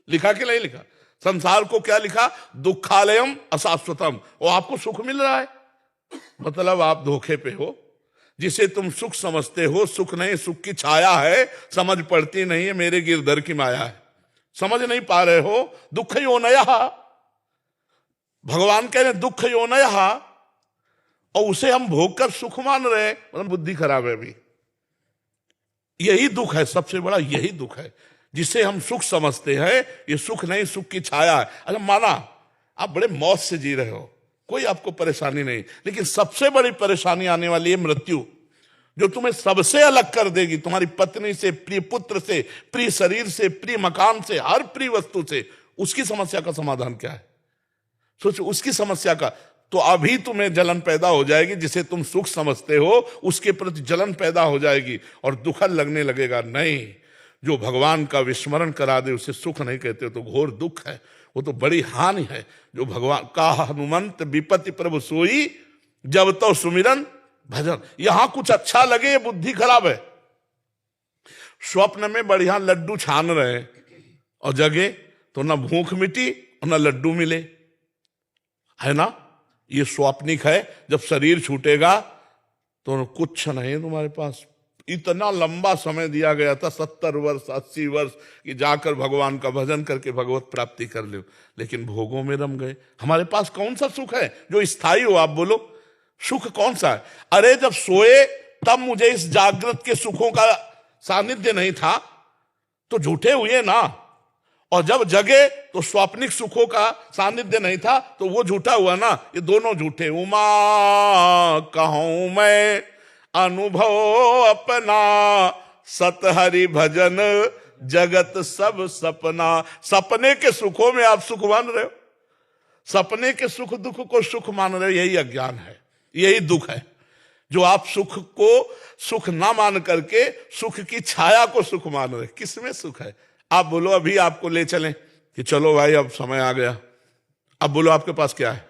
लिखा कि नहीं लिखा? संसार को क्या लिखा? दुखालयम अशाश्वतम। और आपको सुख मिल रहा है, मतलब आप धोखे पे हो। जिसे तुम सुख समझते हो सुख नहीं, सुख की छाया है, समझ पड़ती नहीं है, मेरे गिरधर की माया है। समझ नहीं पा रहे हो। दुख योनयः, भगवान कह रहे दुख योनयः, और उसे हम भोग कर सुख मान रहे हैं, मतलब बुद्धि खराब है। अभी यही दुख है, सबसे बड़ा यही दुख है। जिसे हम सुख समझते हैं ये सुख नहीं, सुख की छाया है। अच्छा माना आप बड़े मौज से जी रहे हो, कोई आपको परेशानी नहीं, लेकिन सबसे बड़ी परेशानी आने वाली है मृत्यु, जो तुम्हें सबसे अलग कर देगी, तुम्हारी पत्नी से, प्रिय पुत्र से, प्रिय शरीर से, प्रिय मकान से, हर प्रिय वस्तु से। उसकी समस्या का समाधान क्या है? सोचो उसकी समस्या का। तो अभी तुम्हें जलन पैदा हो जाएगी, जिसे तुम सुख समझते हो उसके प्रति जलन पैदा हो जाएगी और दुखद लगने लगेगा। नहीं, जो भगवान का विस्मरण करा दे उसे सुख नहीं कहते, तो घोर दुख है, वो तो बड़ी हानि है। जो भगवान का हनुमंत विपत्ति प्रभु सोई, जब तो सुमिरन भजन। यहां कुछ अच्छा लगे ये बुद्धि खराब है। स्वप्न में बढ़िया लड्डू छान रहे और जगे तो ना भूख मिटी और ना लड्डू मिले, है ना? ये स्वाप्निक है। जब शरीर छूटेगा तो कुछ नहीं तुम्हारे पास। इतना लंबा समय दिया गया था, 70 वर्ष 80 वर्ष, कि जाकर भगवान का भजन करके भगवत प्राप्ति कर लो, लेकिन भोगों में रम गए। हमारे पास कौन सा सुख है जो स्थायी हो? आप बोलो, सुख कौन सा है? अरे जब सोए तब मुझे इस जागृत के सुखों का सानिध्य नहीं था, तो झूठे हुए ना। और जब जगे तो स्वाप्निक सुखों का सानिध्य नहीं था, तो वो झूठा हुआ ना। ये दोनों झूठे। उमा कहूं मैं अनुभव अपना, सत हरि भजन जगत सब सपना। सपने के सुखों में आप सुख मान रहे हो। सपने के सुख दुख को सुख मान रहे हो, यही अज्ञान है, यही दुख है। जो आप सुख को सुख ना मान करके सुख की छाया को सुख मान रहे, किसमें सुख है? आप बोलो अभी आपको ले चलें कि चलो भाई अब समय आ गया, अब बोलो आपके पास क्या है?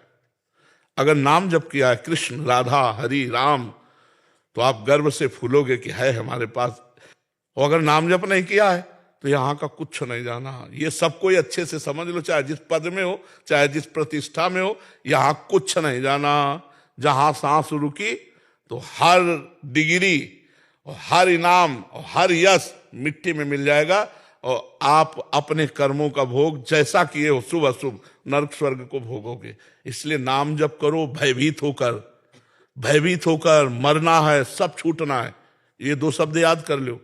अगर नाम जप किया है कृष्ण राधा हरि राम, तो आप गर्व से फूलोगे कि है हमारे पास। और अगर नाम जप नहीं किया है तो यहां का कुछ नहीं जाना। ये सब कोई अच्छे से समझ लो, चाहे जिस पद में हो, चाहे जिस प्रतिष्ठा में हो, यहां कुछ नहीं जाना। जहां सांस रुकी तो हर डिग्री और हर इनाम और हर यश मिट्टी में मिल जाएगा, और आप अपने कर्मों का भोग जैसा किए हो शुभ अशुभ नरक स्वर्ग को भोगोगे। इसलिए नाम जप करो भयभीत होकर, भयभीत होकर। मरना है, सब छूटना है, ये दो शब्द याद कर लो,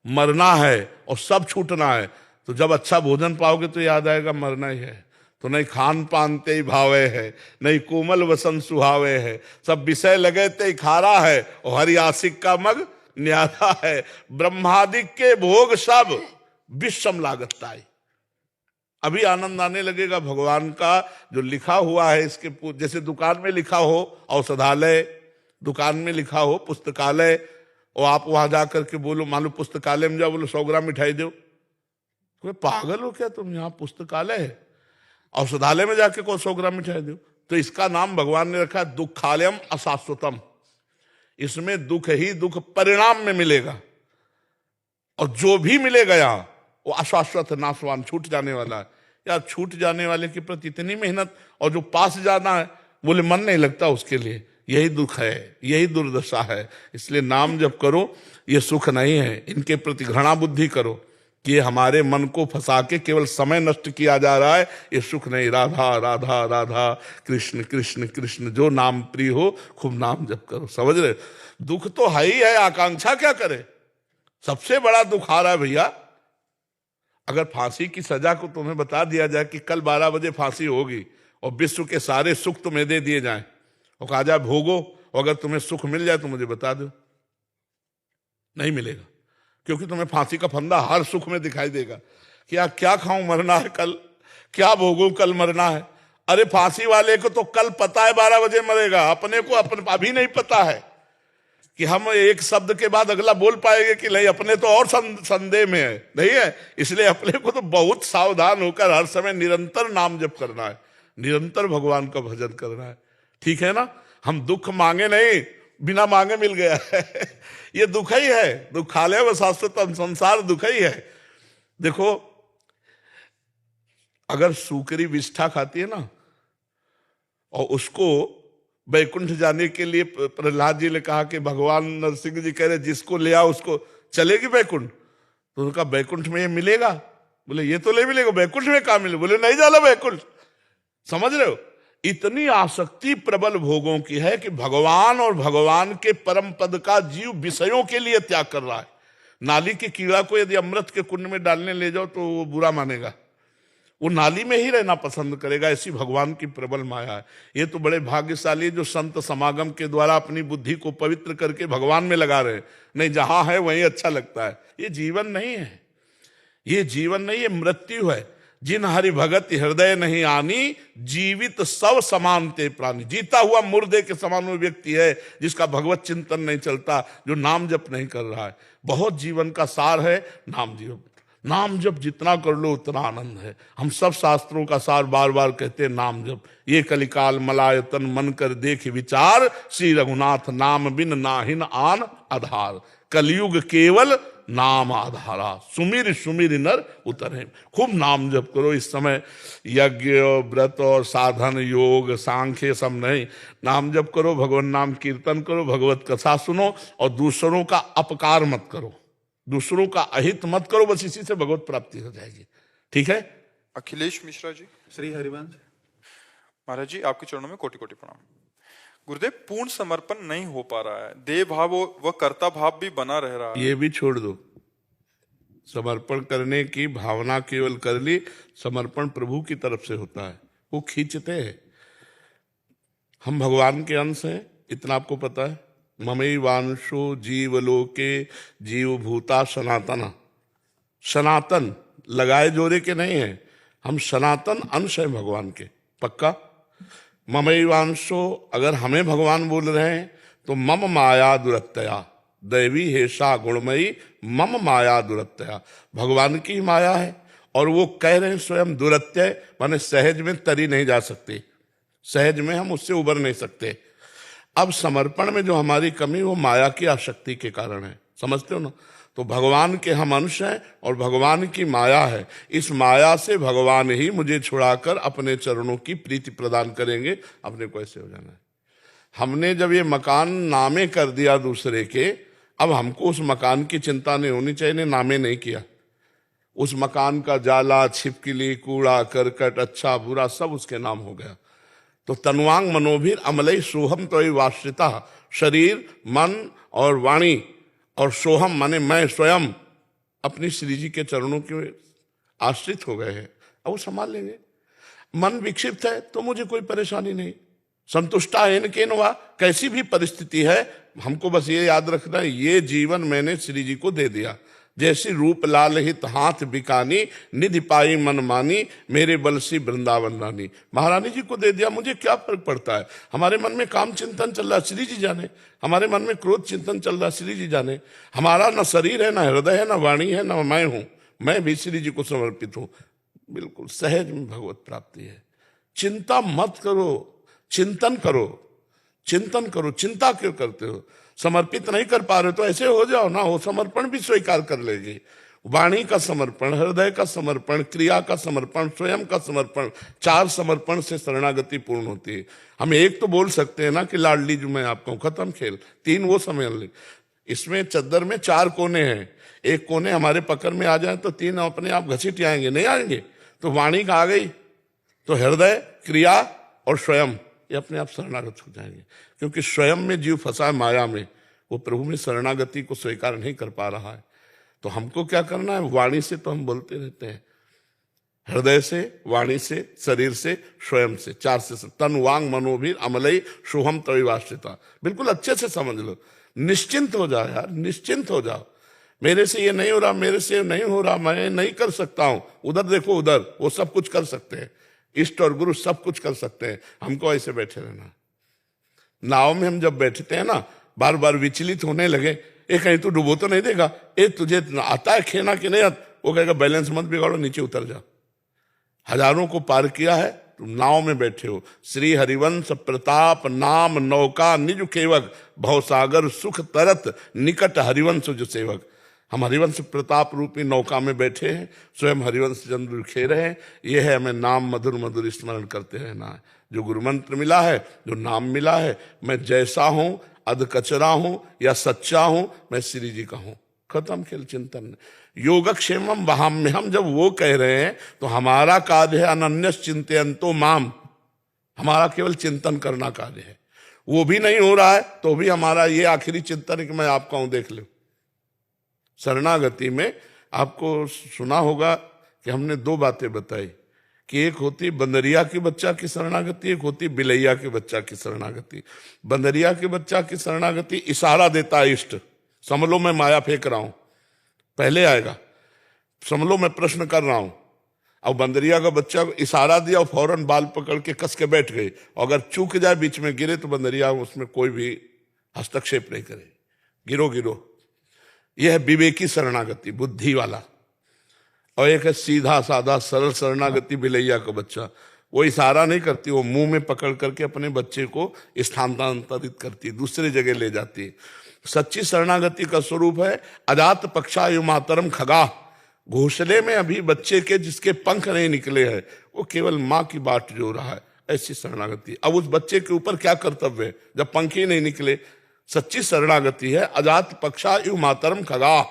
मरना है और सब छूटना है। तो जब अच्छा भोजन पाओगे तो याद आएगा मरना ही है। तो नहीं खान पान ते भावे है, नहीं कोमल वसन सुहावे है, सब विषय लगे ते खारा है, और हरि आशिक का मग न्यारा है। ब्रह्मादिक के भोग सब विषम लागताई। अभी आनंद आने लगेगा भगवान का जो लिखा हुआ है इसके। जैसे दुकान में लिखा हो औषधालय, दुकान में लिखा हो पुस्तकालय, और आप वहां जाकर के बोलो, मान लो पुस्तकालय में जाओ, बोलो 100 ग्राम मिठाई दो, तो पागल हो क्या तुम? यहाँ पुस्तकालय है, औषधालय में जाके को 100 ग्राम मिठाई दो। तो इसका नाम भगवान ने रखा दुखालयम अशाश्वतम। इसमें दुख ही दुख परिणाम में मिलेगा, और जो भी मिलेगा यहाँ वो अशाश्वत नाशवान, छूट जाने वाला है। यार छूट जाने वाले के प्रति इतनी मेहनत, और जो पास जाना है बोले मन नहीं लगता उसके लिए। यही दुख है, यही दुर्दशा है। इसलिए नाम जब करो, ये सुख नहीं है, इनके प्रति घृणा बुद्धि करो कि ये हमारे मन को फंसा के केवल समय नष्ट किया जा रहा है, ये सुख नहीं। राधा राधा राधा कृष्ण कृष्ण कृष्ण, जो नाम प्रिय हो खूब नाम जप करो। समझ रहे? दुख तो है ही है, आकांक्षा क्या करे? सबसे बड़ा दुख आ रहा है भैया। अगर फांसी की सजा को तुम्हें बता दिया जाए कि कल 12 बजे फांसी होगी, और विश्व के सारे सुख तुम्हें दे दिए जाएं, और कहा जाए भोगो, और अगर तुम्हें सुख मिल जाए तो मुझे बता दो, नहीं मिलेगा। क्योंकि तुम्हें फांसी का फंदा हर सुख में दिखाई देगा कि यार क्या खाऊं, मरना है कल, क्या भोगूं, कल मरना है। अरे फांसी वाले को तो कल पता है 12 बजे मरेगा, अपने को अभी नहीं पता है कि हम एक शब्द के बाद अगला बोल पाएंगे कि नहीं। अपने तो और संदेह में है, नहीं है। इसलिए अपने को तो बहुत सावधान होकर हर समय निरंतर नाम जप करना है, निरंतर भगवान का भजन करना है। ठीक है ना? हम दुख मांगे नहीं, बिना मांगे मिल गया है। ये दुख ही है, दुखालय व शाश्वतम, संसार दुख ही है। देखो, अगर सूकरी विष्ठा खाती है ना, और उसको बैकुंठ जाने के लिए प्रहलाद जी ने कहा कि भगवान नरसिंह जी कह रहे जिसको ले आओ उसको चलेगी बैकुंठ। तो उनका बैकुंठ में ये मिलेगा? बोले ये तो नहीं मिलेगा, बैकुंठ में कहाँ मिले? बोले नहीं जाना बैकुंठ। समझ रहे हो? इतनी आसक्ति प्रबल भोगों की है कि भगवान और भगवान के परम पद का जीव विषयों के लिए त्याग कर रहा है। नाली के कीड़ा को यदि अमृत के कुंड में डालने ले जाओ तो वो बुरा मानेगा, वो नाली में ही रहना पसंद करेगा। ऐसी भगवान की प्रबल माया है। ये तो बड़े भाग्यशाली जो संत समागम के द्वारा अपनी बुद्धि को पवित्र करके भगवान में लगा रहे। नहीं, जहां है वहीं अच्छा लगता है। ये जीवन नहीं है, ये जीवन नहीं, ये मृत्यु है। जिन हरि भगत हृदय नहीं आनी, जीवित सब समान ते प्राणी। जीता हुआ मुर्दे के समान वो व्यक्ति है जिसका भगवत चिंतन नहीं चलता, जो नाम जप नहीं कर रहा है। बहुत जीवन का सार है नाम जप। नाम जप जितना कर लो उतना आनंद है। हम सब शास्त्रों का सार बार बार कहते हैं नाम जप। ये कलिकाल मलायतन मन कर देख विचार, श्री रघुनाथ नाम बिन नाहिन आन आधार। कलयुग केवल नाम आधारा, सुमिर सुमिर नर उतरे। खूब नाम जप करो। इस समय यज्ञ व्रत और साधन योग सांख्य सब नहीं, नाम जप करो, भगवान नाम कीर्तन करो, भगवत कथा सुनो, और दूसरों का अपकार मत करो, दूसरों का अहित मत करो। बस इसी से भगवत प्राप्ति हो जाएगी। ठीक है? अखिलेश मिश्रा जी। श्री हरिवंश महाराज जी, आपके चरणों में कोटि कोटि प्रणाम। गुरुदेव, पूर्ण समर्पण नहीं हो पा रहा है, देह भाव व कर्ता भाव भी बना रह रहा है। ये भी छोड़ दो। समर्पण करने की भावना केवल कर ली, समर्पण प्रभु की तरफ से होता है, वो खींचते हैं। हम भगवान के अंश हैं, इतना आपको पता है। ममैवांशो जीवलोके जीव भूता सनातन। सनातन लगाए जोरे के नहीं है, हम सनातन अंश है भगवान के। पक्का? ममैवांशो, अगर हमें भगवान बोल रहे हैं तो मम माया दुरत्यया, दैवी हेषा गुणमयी मम माया दुरत्यया, भगवान की माया है। और वो कह रहे हैं स्वयं दुरत्यय, माने सहज में तरी नहीं जा सकती, सहज में हम उससे उबर नहीं सकते। अब समर्पण में जो हमारी कमी वो माया की आसक्ति के कारण है, समझते हो ना। तो भगवान के हम अंश हैं और भगवान की माया है, इस माया से भगवान ही मुझे छुड़ाकर अपने चरणों की प्रीति प्रदान करेंगे, अपने को ऐसे हो जाना है। हमने जब ये मकान नामे कर दिया दूसरे के, अब हमको उस मकान की चिंता नहीं होनी चाहिए, नामे नहीं किया। उस मकान का जाला, छिपकली, कूड़ा करकट, अच्छा बुरा सब उसके नाम हो गया। तो तनुवांग मनोभीर अमलई सोहम तो वाश्रिता, शरीर मन और वाणी और सोहम माने मैं स्वयं अपनी श्री जी के चरणों के आश्रित हो गए हैं, अब वो संभाल लेंगे। मन विक्षिप्त है तो मुझे कोई परेशानी नहीं, संतुष्टा है केन वा, कैसी भी परिस्थिति है हमको बस ये याद रखना है ये जीवन मैंने श्री जी को दे दिया। जैसी रूप लाल हित हाथ बिकानी, निधि पाई मन मानी, मेरे बलसी वृंदावन रानी, महारानी जी को दे दिया, मुझे क्या फर्क पड़ता है। हमारे मन में काम चिंतन चल रहा है, श्री जी जाने, हमारे मन में क्रोध चिंतन चल रहा है, श्री जी जाने। हमारा न शरीर है, न हृदय है, न वाणी है, न मैं हूं, मैं भी श्री जी को समर्पित हूं। बिल्कुल सहज में भगवत प्राप्ति है। चिंता मत करो, चिंतन करो, चिंतन करो। चिंता क्यों करते हो? समर्पित नहीं कर पा रहे तो ऐसे हो जाओ ना, वो समर्पण भी स्वीकार कर लेगी। वाणी का समर्पण, हृदय का समर्पण, क्रिया का समर्पण, स्वयं का समर्पण, 4 समर्पण से शरणागति पूर्ण होती है। हम एक तो बोल सकते हैं ना कि लाडली जो मैं आपका हूं, खत्म खेल। 3 वो समय ले, इसमें चद्दर में 4 कोने हैं, एक कोने हमारे पकड़ में आ जाए तो 3 अपने आप घसीट आएंगे, नहीं आएंगे। तो वाणी का आ गई तो हृदय, क्रिया और स्वयं, ये अपने आप शरणागत हो जाएंगे। क्योंकि स्वयं में जीव फंसा है माया में, वो प्रभु में शरणागति को स्वीकार नहीं कर पा रहा है। तो हमको क्या करना है? वाणी से तो हम बोलते रहते हैं, हृदय से, वाणी से, शरीर से, स्वयं से, 4 से। तन वांग मनोभीर अमलई सोहम तविवाश्रिता, बिल्कुल अच्छे से समझ लो। निश्चिंत हो जाओ यार, निश्चिंत हो जाओ। मेरे से ये नहीं हो रहा, मेरे से नहीं हो रहा, मैं नहीं कर सकता हूं, उधर देखो, उधर वो सब कुछ कर सकते हैं, इष्ट और गुरु सब कुछ कर सकते हैं। हमको ऐसे बैठे रहना। नाव में हम जब बैठते हैं ना, बार बार विचलित होने लगे, ए कहीं तू डुबो तो नहीं देगा, ए तुझे आता है खेना कि नहीं आता, वो कहेगा बैलेंस मत बिगाड़ो, नीचे उतर जा। हजारों को पार किया है, तुम नाव में बैठे हो। श्री हरिवंश प्रताप नाम नौका निज केवक, भवसागर सुख तरत निकट हरिवंश जो सेवक। हम हरिवंश प्रताप रूपी नौका में बैठे हैं, स्वयं हरिवंश चंद्र खेर हैं। यह है हमें नाम मधुर मधुर स्मरण करते रहना है। जो गुरु मंत्र मिला है, जो नाम मिला है, मैं जैसा हूं, अध कचरा हूं या सच्चा हूं, मैं श्री जी का हूं। खत्म खेल चिंतन। योगक्षेमम वहां में हम जब वो कह रहे हैं तो हमारा कार्य है अनन्यस चिंतयन्तो माम, हमारा केवल चिंतन करना कार्य है। वो भी नहीं हो रहा है तो भी हमारा ये आखिरी चिंतन है कि मैं आपका हूं, देख लो। शरणागति में आपको सुना होगा कि हमने 2 बातें बताई कि एक होती बंदरिया के बच्चा की शरणागति, एक होती बिलैया के बच्चा की शरणागति। बंदरिया के बच्चा की शरणागति इशारा देता है इष्ट, समझ लो मैं माया फेंक रहा हूं, पहले आएगा, समझ लो मैं प्रश्न कर रहा हूं। अब बंदरिया का बच्चा को इशारा दिया और फौरन बाल पकड़ के कस के बैठ गए, और अगर चूक जाए बीच में गिरे तो बंदरिया उसमें कोई भी हस्तक्षेप नहीं करे, गिरो गिरो। यह है विवेकी शरणागति, बुद्धि वाला। और एक है सीधा साधा सरल शरणागति बिलैया का बच्चा, वो इशारा नहीं करती, वो मुंह में पकड़ करके अपने बच्चे को स्थानांतरित करती, दूसरी जगह ले जाती है। सच्ची शरणागति का स्वरूप है अजात पक्षायु मातरम खगा, घोंसले में अभी बच्चे के जिसके पंख नहीं निकले हैं, वो केवल माँ की बाट जो रहा है, ऐसी शरणागति। अब उस बच्चे के ऊपर क्या कर्तव्य है जब पंख ही नहीं निकले? सच्ची शरणागति है अजात पक्षायु मातरम खगा,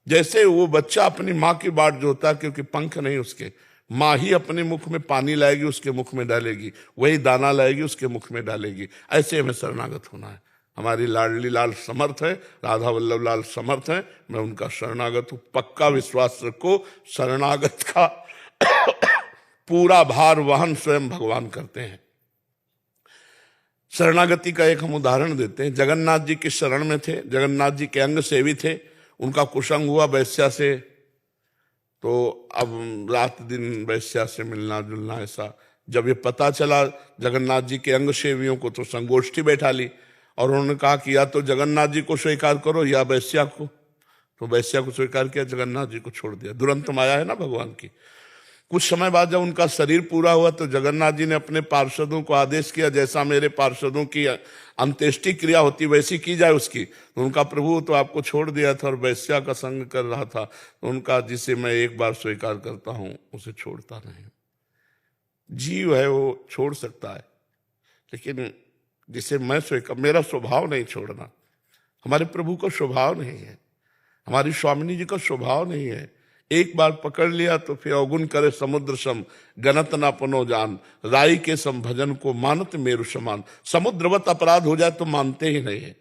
जैसे वो बच्चा अपनी माँ की बाट जोता, क्योंकि पंख नहीं उसके, माँ ही अपने मुख में पानी लाएगी, उसके मुख में डालेगी, वही दाना लाएगी, उसके मुख में डालेगी। ऐसे हमें शरणागत होना है। हमारी लाडली लाल समर्थ है, राधा वल्लभ लाल समर्थ है, मैं उनका शरणागत हूं। पक्का विश्वास रखो, शरणागत का पूरा भार वहन स्वयं भगवान करते हैं। शरणागति का एक हम उदाहरण देते हैं। जगन्नाथ जी के शरण में थे, जगन्नाथ जी के अंग सेवी थे, उनका कुसंग हुआ वैश्या से, तो अब रात दिन वैश्या से मिलना जुलना, ऐसा जब ये पता चला जगन्नाथ जी के अंग सेवियों को, तो संगोष्ठी बैठा ली और उन्होंने कहा कि या तो जगन्नाथ जी को स्वीकार करो या वैश्या को। तो वैश्या को स्वीकार किया, जगन्नाथ जी को छोड़ दिया। दुरंत माया है ना भगवान की। कुछ समय बाद जब उनका शरीर पूरा हुआ तो जगन्नाथ जी ने अपने पार्षदों को आदेश किया, जैसा मेरे पार्षदों की अंत्येष्टि क्रिया होती वैसी की जाए उसकी। तो उनका प्रभु तो आपको छोड़ दिया था और वैश्या का संग कर रहा था, तो उनका जिसे मैं एक बार स्वीकार करता हूं उसे छोड़ता नहीं। जीव है वो छोड़ सकता है, लेकिन जिसे मैं स्वीकार, मेरा स्वभाव नहीं छोड़ना। हमारे प्रभु का स्वभाव नहीं है, हमारी स्वामिनी जी का स्वभाव नहीं है। एक बार पकड़ लिया तो फिर अवगुण करे समुद्र सम, गणत ना पनो जान, राई के सम भजन को मानत मेरु समान। समुद्रवत अपराध हो जाए तो मानते ही नहीं है।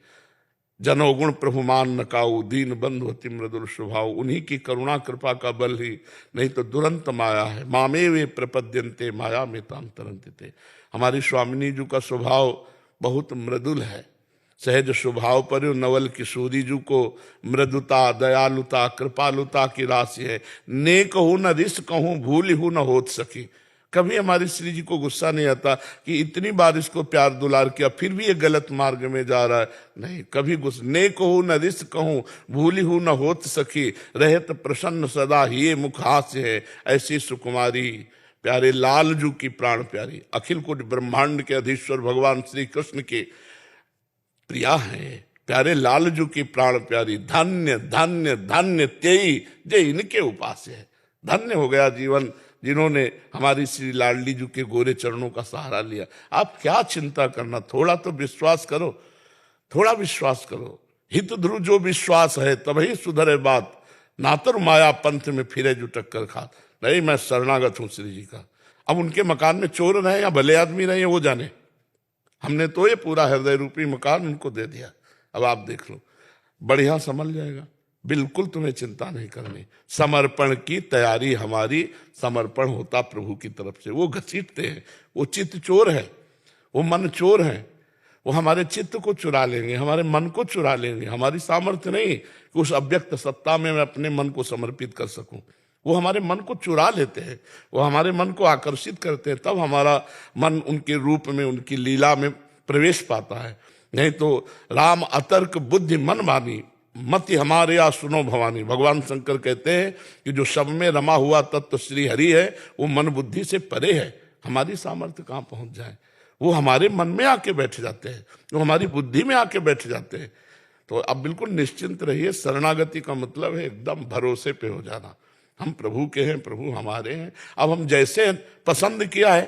जन अवगुण प्रभु मान नकाऊ, दीन बंधु अति मृदुल स्वभाव। उन्हीं की करुणा कृपा का बल ही, नहीं तो दुरंत माया है। मामे वे प्रपद्यंते माया में ताम तरंते। हमारी स्वामिनी जी का स्वभाव बहुत मृदुल है। सहज स्वभाव पर नवल किशोरी जी को मृदुता, दयालुता, कृपालुता की राशि है। नेक हूं न रिस कहूं, भूल हूं न होत सकी। कभी हमारी श्री जी को गुस्सा नहीं आता कि इतनी बार इसको प्यार दुलार किया फिर भी ये गलत मार्ग में जा रहा है, नहीं, कभी गुस्सा। नेक हूं न रिस कहूं, भूल हूं न होत सकी, रहत प्रसन्न सदा ही मुख हास्य है। ऐसी सुकुमारी प्यारे लाल जू की प्राण प्यारी, अखिल कोटि ब्रह्मांड के अधीश्वर भगवान श्री कृष्ण के प्रिया है। प्यारे लाल जू की प्राण प्यारी, धन्य धन्य धन्य तेई जे इनके उपास्य है। धन्य हो गया जीवन जिन्होंने हमारी श्री लाडली जू के गोरे चरणों का सहारा लिया। आप क्या चिंता करना, थोड़ा तो विश्वास करो, थोड़ा विश्वास करो। हित ध्रुव जो विश्वास है तभी सुधरे बात, नातर माया पंथ में फिरे जो टक्कर खा। नहीं, मैं शरणागत हूं श्री जी का। अब उनके मकान में चोर रहे या भले आदमी रहे वो जाने, हमने तो ये पूरा हृदय रूपी मकान उनको दे दिया। अब आप देख लो, बढ़िया समझ जाएगा। बिल्कुल तुम्हें चिंता नहीं करनी। समर्पण की तैयारी हमारी, समर्पण होता प्रभु की तरफ से। वो घसीटते हैं, वो चित्त चोर है, वो मन चोर है। वो हमारे चित्त को चुरा लेंगे, हमारे मन को चुरा लेंगे। हमारी सामर्थ्य नहीं कि उस अव्यक्त सत्ता में मैं अपने मन को समर्पित कर सकूं। वो हमारे मन को चुरा लेते हैं, वो हमारे मन को आकर्षित करते हैं, तब हमारा मन उनके रूप में, उनकी लीला में प्रवेश पाता है। नहीं तो राम अतर्क बुद्धि मन मानी, मति हमारे या सुनो भवानी। भगवान शंकर कहते हैं कि जो सब में रमा हुआ तत्व श्री हरि है वो मन बुद्धि से परे है। हमारी सामर्थ्य कहाँ पहुंच जाए, वो हमारे मन में आके बैठ जाते हैं, वो हमारी बुद्धि में आके बैठ जाते हैं। तो अब बिल्कुल निश्चिंत रहिए। शरणागति का मतलब है एकदम भरोसे पे हो जाना। हम प्रभु के हैं, प्रभु हमारे हैं। अब हम जैसे पसंद किया है,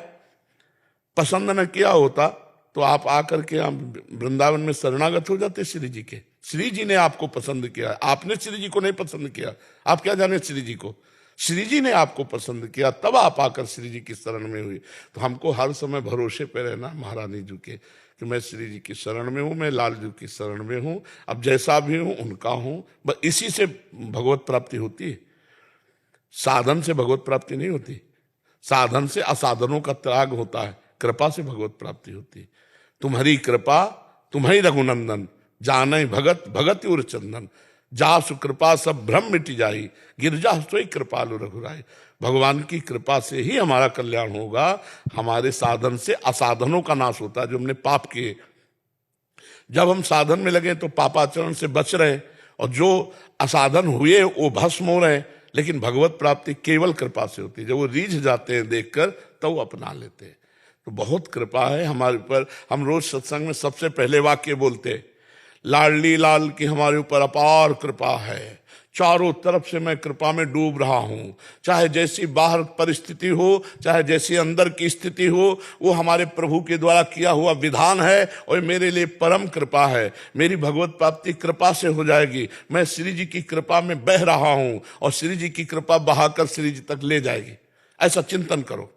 पसंद न किया होता तो आप आकर के हम वृंदावन में शरणागत हो जाते श्री जी के। श्री जी ने आपको पसंद किया, आपने श्री जी को नहीं पसंद किया। आप क्या जाने श्री जी को, श्री जी ने आपको पसंद किया, तब आप आकर श्री जी की शरण में हुई। तो हमको हर समय भरोसे पे रहना महारानी जी के कि मैं श्री जी की शरण में हूँ, मैं लाल जी की शरण में हूँ। अब जैसा भी हूँ उनका हूँ। बस इसी से भगवत प्राप्ति होती है। साधन से भगवत प्राप्ति नहीं होती, साधन से असाधनों का त्याग होता है, कृपा से भगवत प्राप्ति होती है। तुम्हारी कृपा तुम्हारी रघुनंदन, जाने भगत भगत उर चंदन, जासु कृपा सब भ्रम मिट जाई, गिरजा सोई कृपालु रघुराई। भगवान की कृपा से ही हमारा कल्याण होगा। हमारे साधन से असाधनों का नाश होता है, जो हमने पाप किए। जब हम साधन में लगे तो पापाचरण से बच रहे, और जो असाधन हुए वो भस्म हो रहे। लेकिन भगवत प्राप्ति केवल कृपा से होती है। जब वो रीझ जाते हैं देखकर तो वो अपना लेते हैं। तो बहुत कृपा है हमारे ऊपर। हम रोज सत्संग में सबसे पहले वाक्य बोलते हैं, लाडली लाल की हमारे ऊपर अपार कृपा है, चारों तरफ से मैं कृपा में डूब रहा हूं। चाहे जैसी बाहर परिस्थिति हो, चाहे जैसी अंदर की स्थिति हो, वो हमारे प्रभु के द्वारा किया हुआ विधान है और मेरे लिए परम कृपा है। मेरी भगवत प्राप्ति कृपा से हो जाएगी। मैं श्री जी की कृपा में बह रहा हूं और श्री जी की कृपा बहाकर श्री जी तक ले जाएगी। ऐसा चिंतन करो,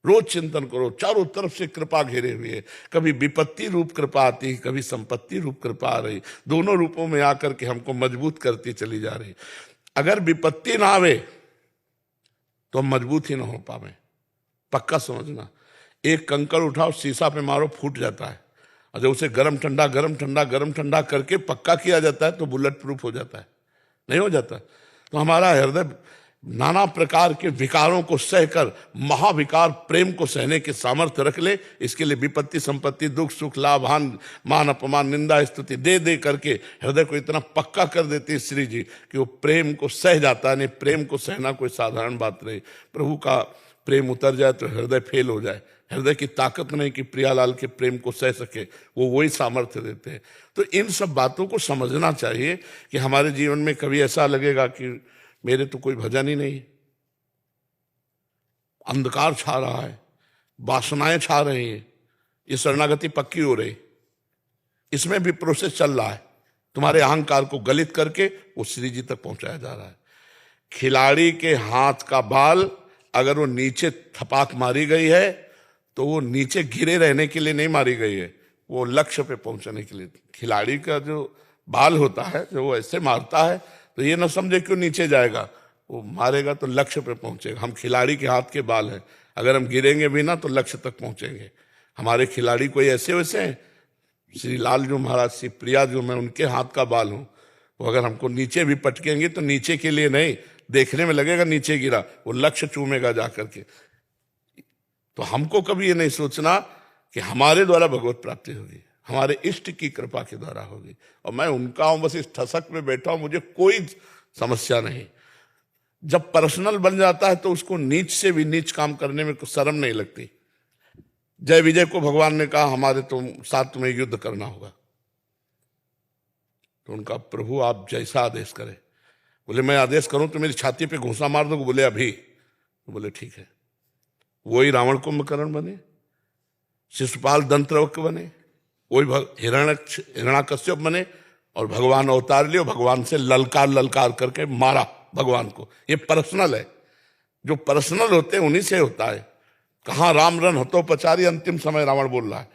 रोज चिंतन करो। चारों तरफ से कृपा घेरे हुए है। कभी विपत्ति रूप कृपा आती है, कभी संपत्ति रूप कृपा आ रही। दोनों रूपों में आकर के हमको मजबूत करती चली जा रही। अगर विपत्ति ना आवे तो हम मजबूत ही ना हो पावे। पक्का समझना, एक कंकड़ उठाओ, शीशा पे मारो, फूट जाता है। और जब उसे गरम ठंडा गरम ठंडा गरम ठंडा करके पक्का किया जाता है तो बुलेट प्रूफ हो जाता है, नहीं हो जाता। तो हमारा हृदय नाना प्रकार के विकारों को सहकर महाविकार प्रेम को सहने के सामर्थ्य रख ले। इसके लिए विपत्ति संपत्ति दुख सुख लाभ हान मान अपमान निंदा स्तुति दे दे करके हृदय को इतना पक्का कर देते हैं श्री जी कि वो प्रेम को सह जाता है। नहीं, प्रेम को सहना कोई साधारण बात नहीं। प्रभु का प्रेम उतर जाए तो हृदय फेल हो जाए। हृदय की ताकत नहीं कि प्रियालाल के प्रेम को सह सके, वो वही सामर्थ्य देते हैं। तो इन सब बातों को समझना चाहिए कि हमारे जीवन में कभी ऐसा लगेगा कि मेरे तो कोई भजन ही नहीं, अंधकार छा रहा है, वासनाएं छा रही हैं, ये शरणागति पक्की हो रही, इसमें भी प्रोसेस चल रहा है। तुम्हारे अहंकार को गलित करके वो श्री जी तक पहुंचाया जा रहा है। खिलाड़ी के हाथ का बाल अगर वो नीचे थपाक मारी गई है तो वो नीचे गिरे रहने के लिए नहीं मारी गई है, वो लक्ष्य पे पहुंचने के लिए। खिलाड़ी का जो बाल होता है, जो वो ऐसे मारता है तो ये न समझे क्यों नीचे जाएगा, वो मारेगा तो लक्ष्य पे पहुंचेगा। हम खिलाड़ी के हाथ के बाल हैं, अगर हम गिरेंगे भी ना तो लक्ष्य तक पहुंचेंगे। हमारे खिलाड़ी कोई ऐसे वैसे हैं, श्री लाल जो महाराज, श्री प्रिया जो, मैं उनके हाथ का बाल हूं। वो अगर हमको नीचे भी पटकेंगे तो नीचे के लिए नहीं, देखने में लगेगा नीचे गिरा, वो लक्ष्य चूमेगा जा करके। तो हमको कभी ये नहीं सोचना कि हमारे द्वारा भगवत प्राप्ति होगी, हमारे इष्ट की कृपा के द्वारा होगी। और मैं उनका हूं, बस इस ठसक में बैठा हूं, मुझे कोई समस्या नहीं। जब पर्सनल बन जाता है तो उसको नीच से भी नीच काम करने में कुछ शर्म नहीं लगती। जय विजय को भगवान ने कहा हमारे साथ तुम्हें युद्ध करना होगा, तो उनका प्रभु आप जैसा आदेश करें। बोले मैं आदेश करूं तो मेरी छाती पे घूंसा मार दो, बोले अभी, तो बोले ठीक है। वही रावण कुंभकर्ण बने, शिशुपाल दंत्रवक्र बने, वही हिरण्याकश्यप बने और भगवान अवतार लिए, भगवान से ललकार करके मारा भगवान को। ये पर्सनल है, जो पर्सनल होते हैं उन्हीं से होता है। कहाँ राम रन हतो पचारी, अंतिम समय रावण बोल रहा है,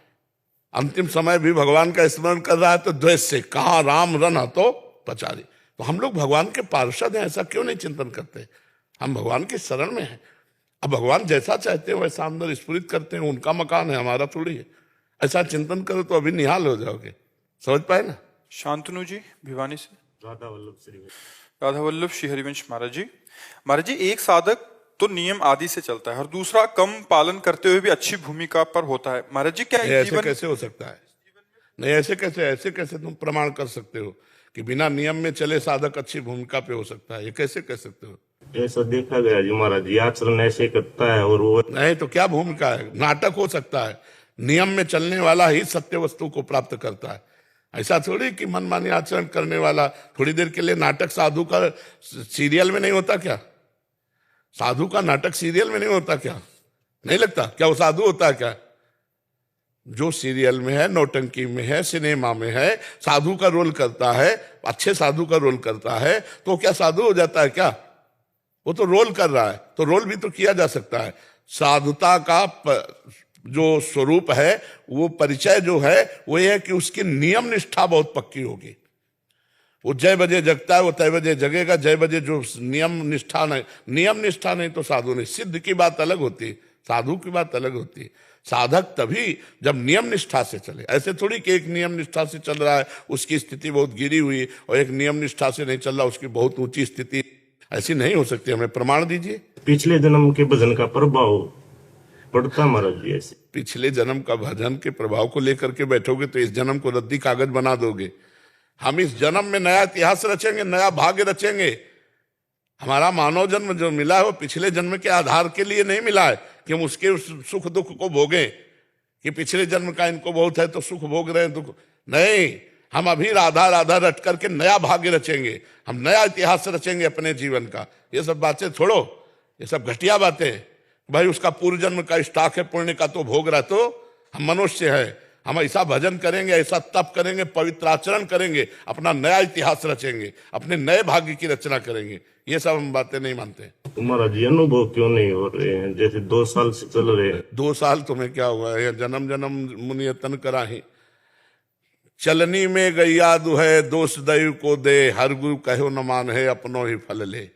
अंतिम समय भी भगवान का स्मरण कर रहा है तो द्वेष से, कहाँ राम रन हतो पचारी। तो हम लोग भगवान के पार्षद हैं, ऐसा क्यों नहीं चिंतन करते? हम भगवान के शरण में हैं। अब भगवान जैसा चाहते हैं वैसा अंदर स्फुरित करते हैं, उनका मकान है, हमारा थोड़ी है। ऐसा चिंतन करो तो अभी निहाल हो जाओगे। समझ पाए ना? शांतनु जी भिवानी से। राधा वल्लभ श्री हरिवंश महाराज जी, एक साधक तो नियम आदि से चलता है और दूसरा कम पालन करते हुए भी अच्छी भूमिका पर होता है। महाराज जी क्या ऐसे कैसे हो सकता है? नहीं, ऐसे कैसे तुम प्रमाण कर सकते हो कि बिना नियम में चले साधक अच्छी भूमिका पे हो सकता है? ये कैसे कह सकते हो? ऐसा देखा गया जी महाराज जी, आचरण ऐसे करता है और वो नहीं तो क्या भूमिका है? नाटक हो सकता है। नियम में चलने वाला ही सत्य वस्तु को प्राप्त करता है। ऐसा थोड़ी कि मनमानी आचरण करने वाला थोड़ी देर के लिए नाटक, साधु का सीरियल में नहीं होता क्या? साधु का नाटक सीरियल में नहीं होता क्या? नहीं लगता क्या वो साधु होता है क्या? जो सीरियल में है, नौटंकी में है, सिनेमा में है, साधु का रोल करता है, अच्छे साधु का रोल करता है, तो क्या साधु हो जाता है क्या? वो तो रोल कर रहा है, तो रोल भी तो किया जा सकता है। साधुता का जो स्वरूप है, वो परिचय जो है वो ये है कि उसकी नियम निष्ठा बहुत पक्की होगी। वो जय बजे जगता है, वो तय बजे जगेगा। जय बजे जो नियम निष्ठा नहीं तो साधु नहीं। सिद्ध की बात अलग होती, साधु की बात अलग होती। साधक तभी जब नियम निष्ठा से चले। ऐसे थोड़ी कि एक नियम निष्ठा से चल रहा है उसकी स्थिति बहुत गिरी हुई और एक नियम निष्ठा से नहीं चल रहा उसकी बहुत ऊंची स्थिति, ऐसी नहीं हो सकती। हमें प्रमाण दीजिए। पिछले जन्म के भजन का प्रभाव पड़ता महाराज जी। ऐसे पिछले जन्म का भजन के प्रभाव को लेकर के बैठोगे तो इस जन्म को रद्दी कागज बना दोगे। हम इस जन्म में नया इतिहास रचेंगे, नया भाग्य रचेंगे। हमारा मानव जन्म जो मिला है वो पिछले जन्म के आधार के लिए नहीं मिला है कि हम उसके सुख दुख को भोगें, कि पिछले जन्म का इनको बहुत है तो सुख भोग रहे हैं दुख। नहीं, हम अभी राधा राधा रट करके नया भाग्य रचेंगे, हम नया इतिहास रचेंगे अपने जीवन का। ये सब बातें छोड़ो, ये सब घटिया बातें। भाई उसका पूर्व जन्म का स्टॉक है पुण्य का तो भोग रहा, तो हम मनुष्य है, हम ऐसा भजन करेंगे, ऐसा तप करेंगे, पवित्र आचरण करेंगे, अपना नया इतिहास रचेंगे, अपने नए भाग्य की रचना करेंगे। ये सब हम बातें नहीं मानते। तुम्हारा जी अनुभव क्यों नहीं हो रहे हैं? जैसे 2 साल से चल रहे हैं। 2 साल तुम्हें क्या हुआ है? जन्म जन्म मुनियतन कराही, चलनी में गैया दुहे, दोष दैव को दे, हर गुरु कहो न मान है, अपनों ही फल ले।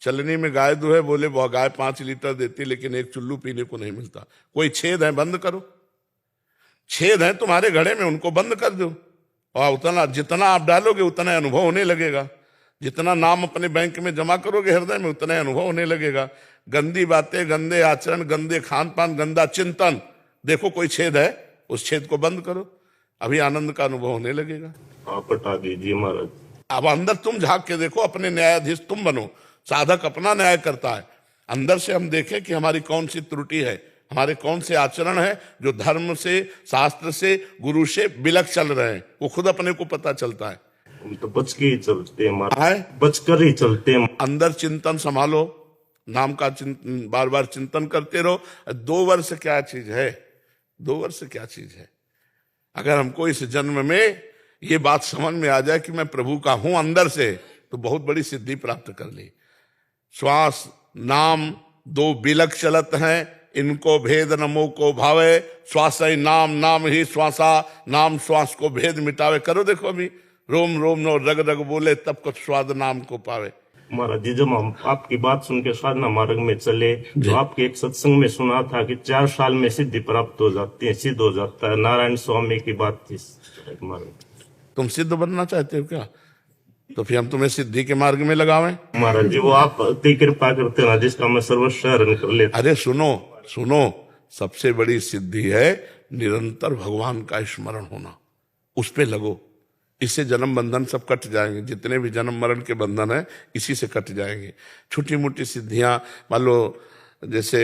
चलनी में गाय दुहे, बोले वह गाय 5 लीटर देती लेकिन एक चुल्लू पीने को नहीं मिलता। कोई छेद है, बंद करो। छेद है तुम्हारे घड़े में, उनको बंद कर दो और उतना जितना आप डालोगे उतना अनुभव होने लगेगा। जितना नाम अपने बैंक में जमा करोगे हृदय में, उतना ही अनुभव होने लगेगा। गंदी बातें, गंदे आचरण, गंदे खान पान, गंदा चिंतन, देखो कोई छेद है, उस छेद को बंद करो, अभी आनंद का अनुभव होने लगेगा। आप हटा दीजिए महाराज। अब अंदर तुम झांक के देखो, अपने न्यायाधीश तुम बनो। साधक अपना न्याय करता है, अंदर से हम देखें कि हमारी कौन सी त्रुटि है, हमारे कौन से आचरण है जो धर्म से, शास्त्र से, गुरु से विलग चल रहे हैं, वो खुद अपने को पता चलता है। हम तो बच के ही चलते हैं महाराज, बच कर ही चलते हैं। अंदर चिंतन संभालो, नाम का चिंतन, बार बार चिंतन करते रहो। 2 वर्ष क्या चीज है, 2 वर्ष क्या चीज है। अगर हमको इस जन्म में ये बात समझ में आ जाए कि मैं प्रभु का हूं अंदर से, तो बहुत बड़ी सिद्धि प्राप्त कर ली। श्वास नाम 2 बिलक चलत हैं, इनको भेद नमो को भावे, श्वास ही नाम, नाम ही श्वासा, नाम श्वास को भेद मिटावे। करो देखो अभी, रोम रोम नो रग रग बोले, तब कुछ स्वाद नाम को पावे। महाराज जी, जब हम आपकी बात सुन के साधना मार्ग में चले, तो आपके एक सत्संग में सुना था कि 4 साल में सिद्धि प्राप्त हो जाती है, सिद्ध हो जाता है। नारायण स्वामी की बात थी महाराज। तुम सिद्ध बनना चाहते हो क्या? तो फिर हम तुम्हें सिद्धि के मार्ग में लगावें। महाराज जी, वो आप अति कृपा करते ना, जिसका मैं सर्वस्व हरण कर लेता। अरे सुनो सुनो, सबसे बड़ी सिद्धि है निरंतर भगवान का स्मरण होना, उस पे लगो। इससे जन्म बंधन सब कट जाएंगे, जितने भी जन्म मरण के बंधन है इसी से कट जाएंगे। छोटी मोटी सिद्धियां, मान लो जैसे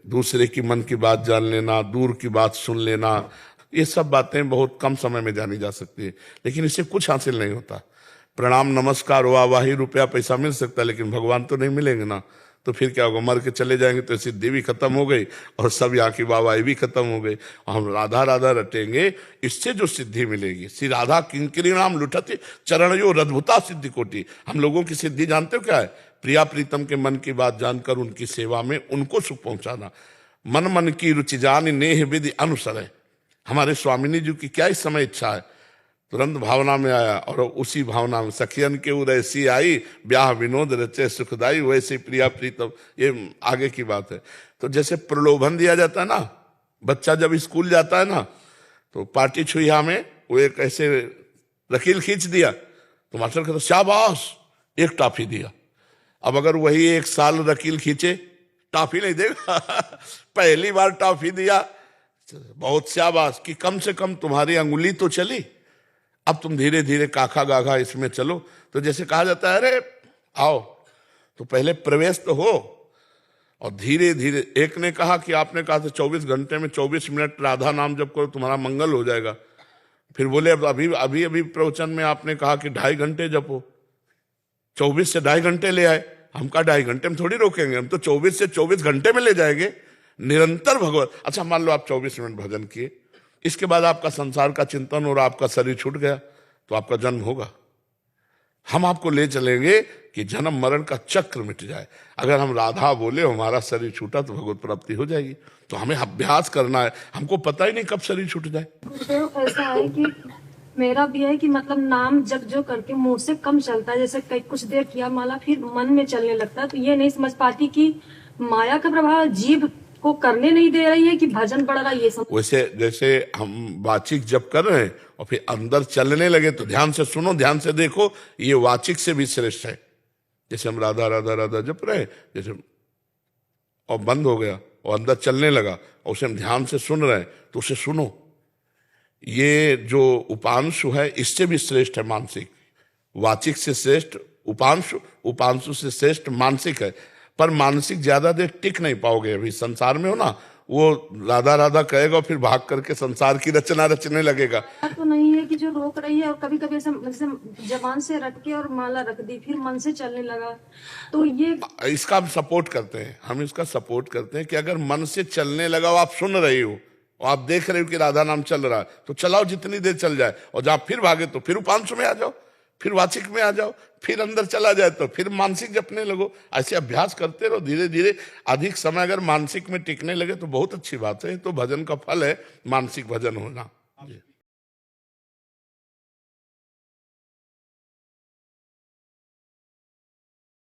दूसरे की मन की बात जान लेना, दूर की बात सुन लेना, ये सब बातें बहुत कम समय में जानी जा सकती है, लेकिन इससे कुछ हासिल नहीं होता। प्रणाम नमस्कार वाहवाही रुपया पैसा मिल सकता है, लेकिन भगवान तो नहीं मिलेंगे ना। तो फिर क्या होगा, मर के चले जाएंगे तो सिद्धि भी खत्म हो गई और सब यहाँ की वाहवाही भी खत्म हो गई। और हम राधा राधा रटेंगे, इससे जो सिद्धि मिलेगी, श्री राधा किंकरी नाम लुठती चरण यो अद्भुता सिद्धि कोटि। हम लोगों की सिद्धि जानते हो क्या है? प्रिया प्रीतम के मन की बात जानकर उनकी सेवा में उनको सुख पहुंचाना। मन मन की रुचि जान नेह विधि अनुसर है। हमारे स्वामिनी जी की क्या इस समय इच्छा है? तुरंत भावना में आया और उसी भावना में सखियन के उरैसी आई, ब्याह विनोद रचे सुखदाई, वैसे प्रिया प्रीतम। ये आगे की बात है। तो जैसे प्रलोभन दिया जाता है ना, बच्चा जब स्कूल जाता है ना, तो पार्टी छुइया में वो एक ऐसे रकील खींच दिया तो मास्टर कहता शाबाश, एक टॉफी दिया। अब अगर वही 1 साल रकील खींचे, टॉफी नहीं देगा पहली बार टॉफी दिया, बहुत शाबाश कि कम से कम तुम्हारी अंगुली तो चली, अब तुम धीरे धीरे काखा गाखा इसमें चलो। तो जैसे कहा जाता है, अरे आओ, तो पहले प्रवेश तो हो और धीरे धीरे। एक ने कहा कि आपने कहा था 24 घंटे में 24 मिनट राधा नाम जप करो तुम्हारा मंगल हो जाएगा। फिर बोले अब अभी प्रवचन में आपने कहा कि 2.5 घंटे जपो, 24 से 2.5 घंटे ले आए। हम कहा 2.5 घंटे में थोड़ी रोकेंगे, हम तो 24 से 24 घंटे में ले जाएंगे। निरंतर भगवत। अच्छा मान लो आप 24 मिनट भजन किए, इसके बाद आपका संसार का चिंतन और आपका शरीर छूट गया, तो आपका जन्म होगा। हम आपको ले चलेंगे कि जन्म मरण का चक्र मिट जाए। अगर हम राधा बोले हमारा शरीर छूटा तो भगवत प्राप्ति हो जाएगी। तो हमें अभ्यास करना है, हमको पता ही नहीं कब शरीर छूट जाए। गुरुदेव ऐसा है कि मेरा भी है कि मतलब नाम जप जो करके मुंह से कम चलता है, जैसे कई कुछ देर किया माला फिर मन में चलने लगता है। तो ये नहीं समझ पाती कि माया का प्रभाव जीभ को करने नहीं दे रही है कि भजन बढ़ रहा है, ये सब। वैसे जैसे हम वाचिक जप कर रहे हैं और फिर अंदर चलने लगे तो ध्यान से सुनो, ध्यान से देखो, ये वाचिक से भी श्रेष्ठ है। जैसे हम राधा राधा राधा जप रहे, जैसे और बंद हो गया और अंदर चलने लगा और उसे हम ध्यान से सुन रहे हैं, तो उसे सुनो। ये जो उपांशु है इससे भी श्रेष्ठ है मानसिक। वाचिक से श्रेष्ठ उपांशु, उपांशु से श्रेष्ठ मानसिक है। पर मानसिक ज्यादा देर टिक नहीं पाओगे। अभी संसार में हो ना, वो राधा राधा कहेगा फिर भाग करके संसार की रचना रचने लगेगा। तो नहीं है कि जो रोक रही है, और कभी कभी ऐसे जबान से रट के और माला रख दी फिर मन से चलने लगा, तो ये इसका हम सपोर्ट करते हैं। हम इसका सपोर्ट करते हैं कि अगर मन से चलने लगा, आप सुन रही हो और आप देख रहे हो कि राधा नाम चल रहा है, तो चलाओ जितनी देर चल जाए। और जहां फिर भागे तो फिर उपांशु में आ जाओ, फिर वाचिक में आ जाओ, फिर अंदर चला जाए तो फिर मानसिक जपने लगो। ऐसे अभ्यास करते रहो धीरे धीरे। अधिक समय अगर मानसिक में टिकने लगे तो बहुत अच्छी बात है। तो भजन का फल है मानसिक भजन होना।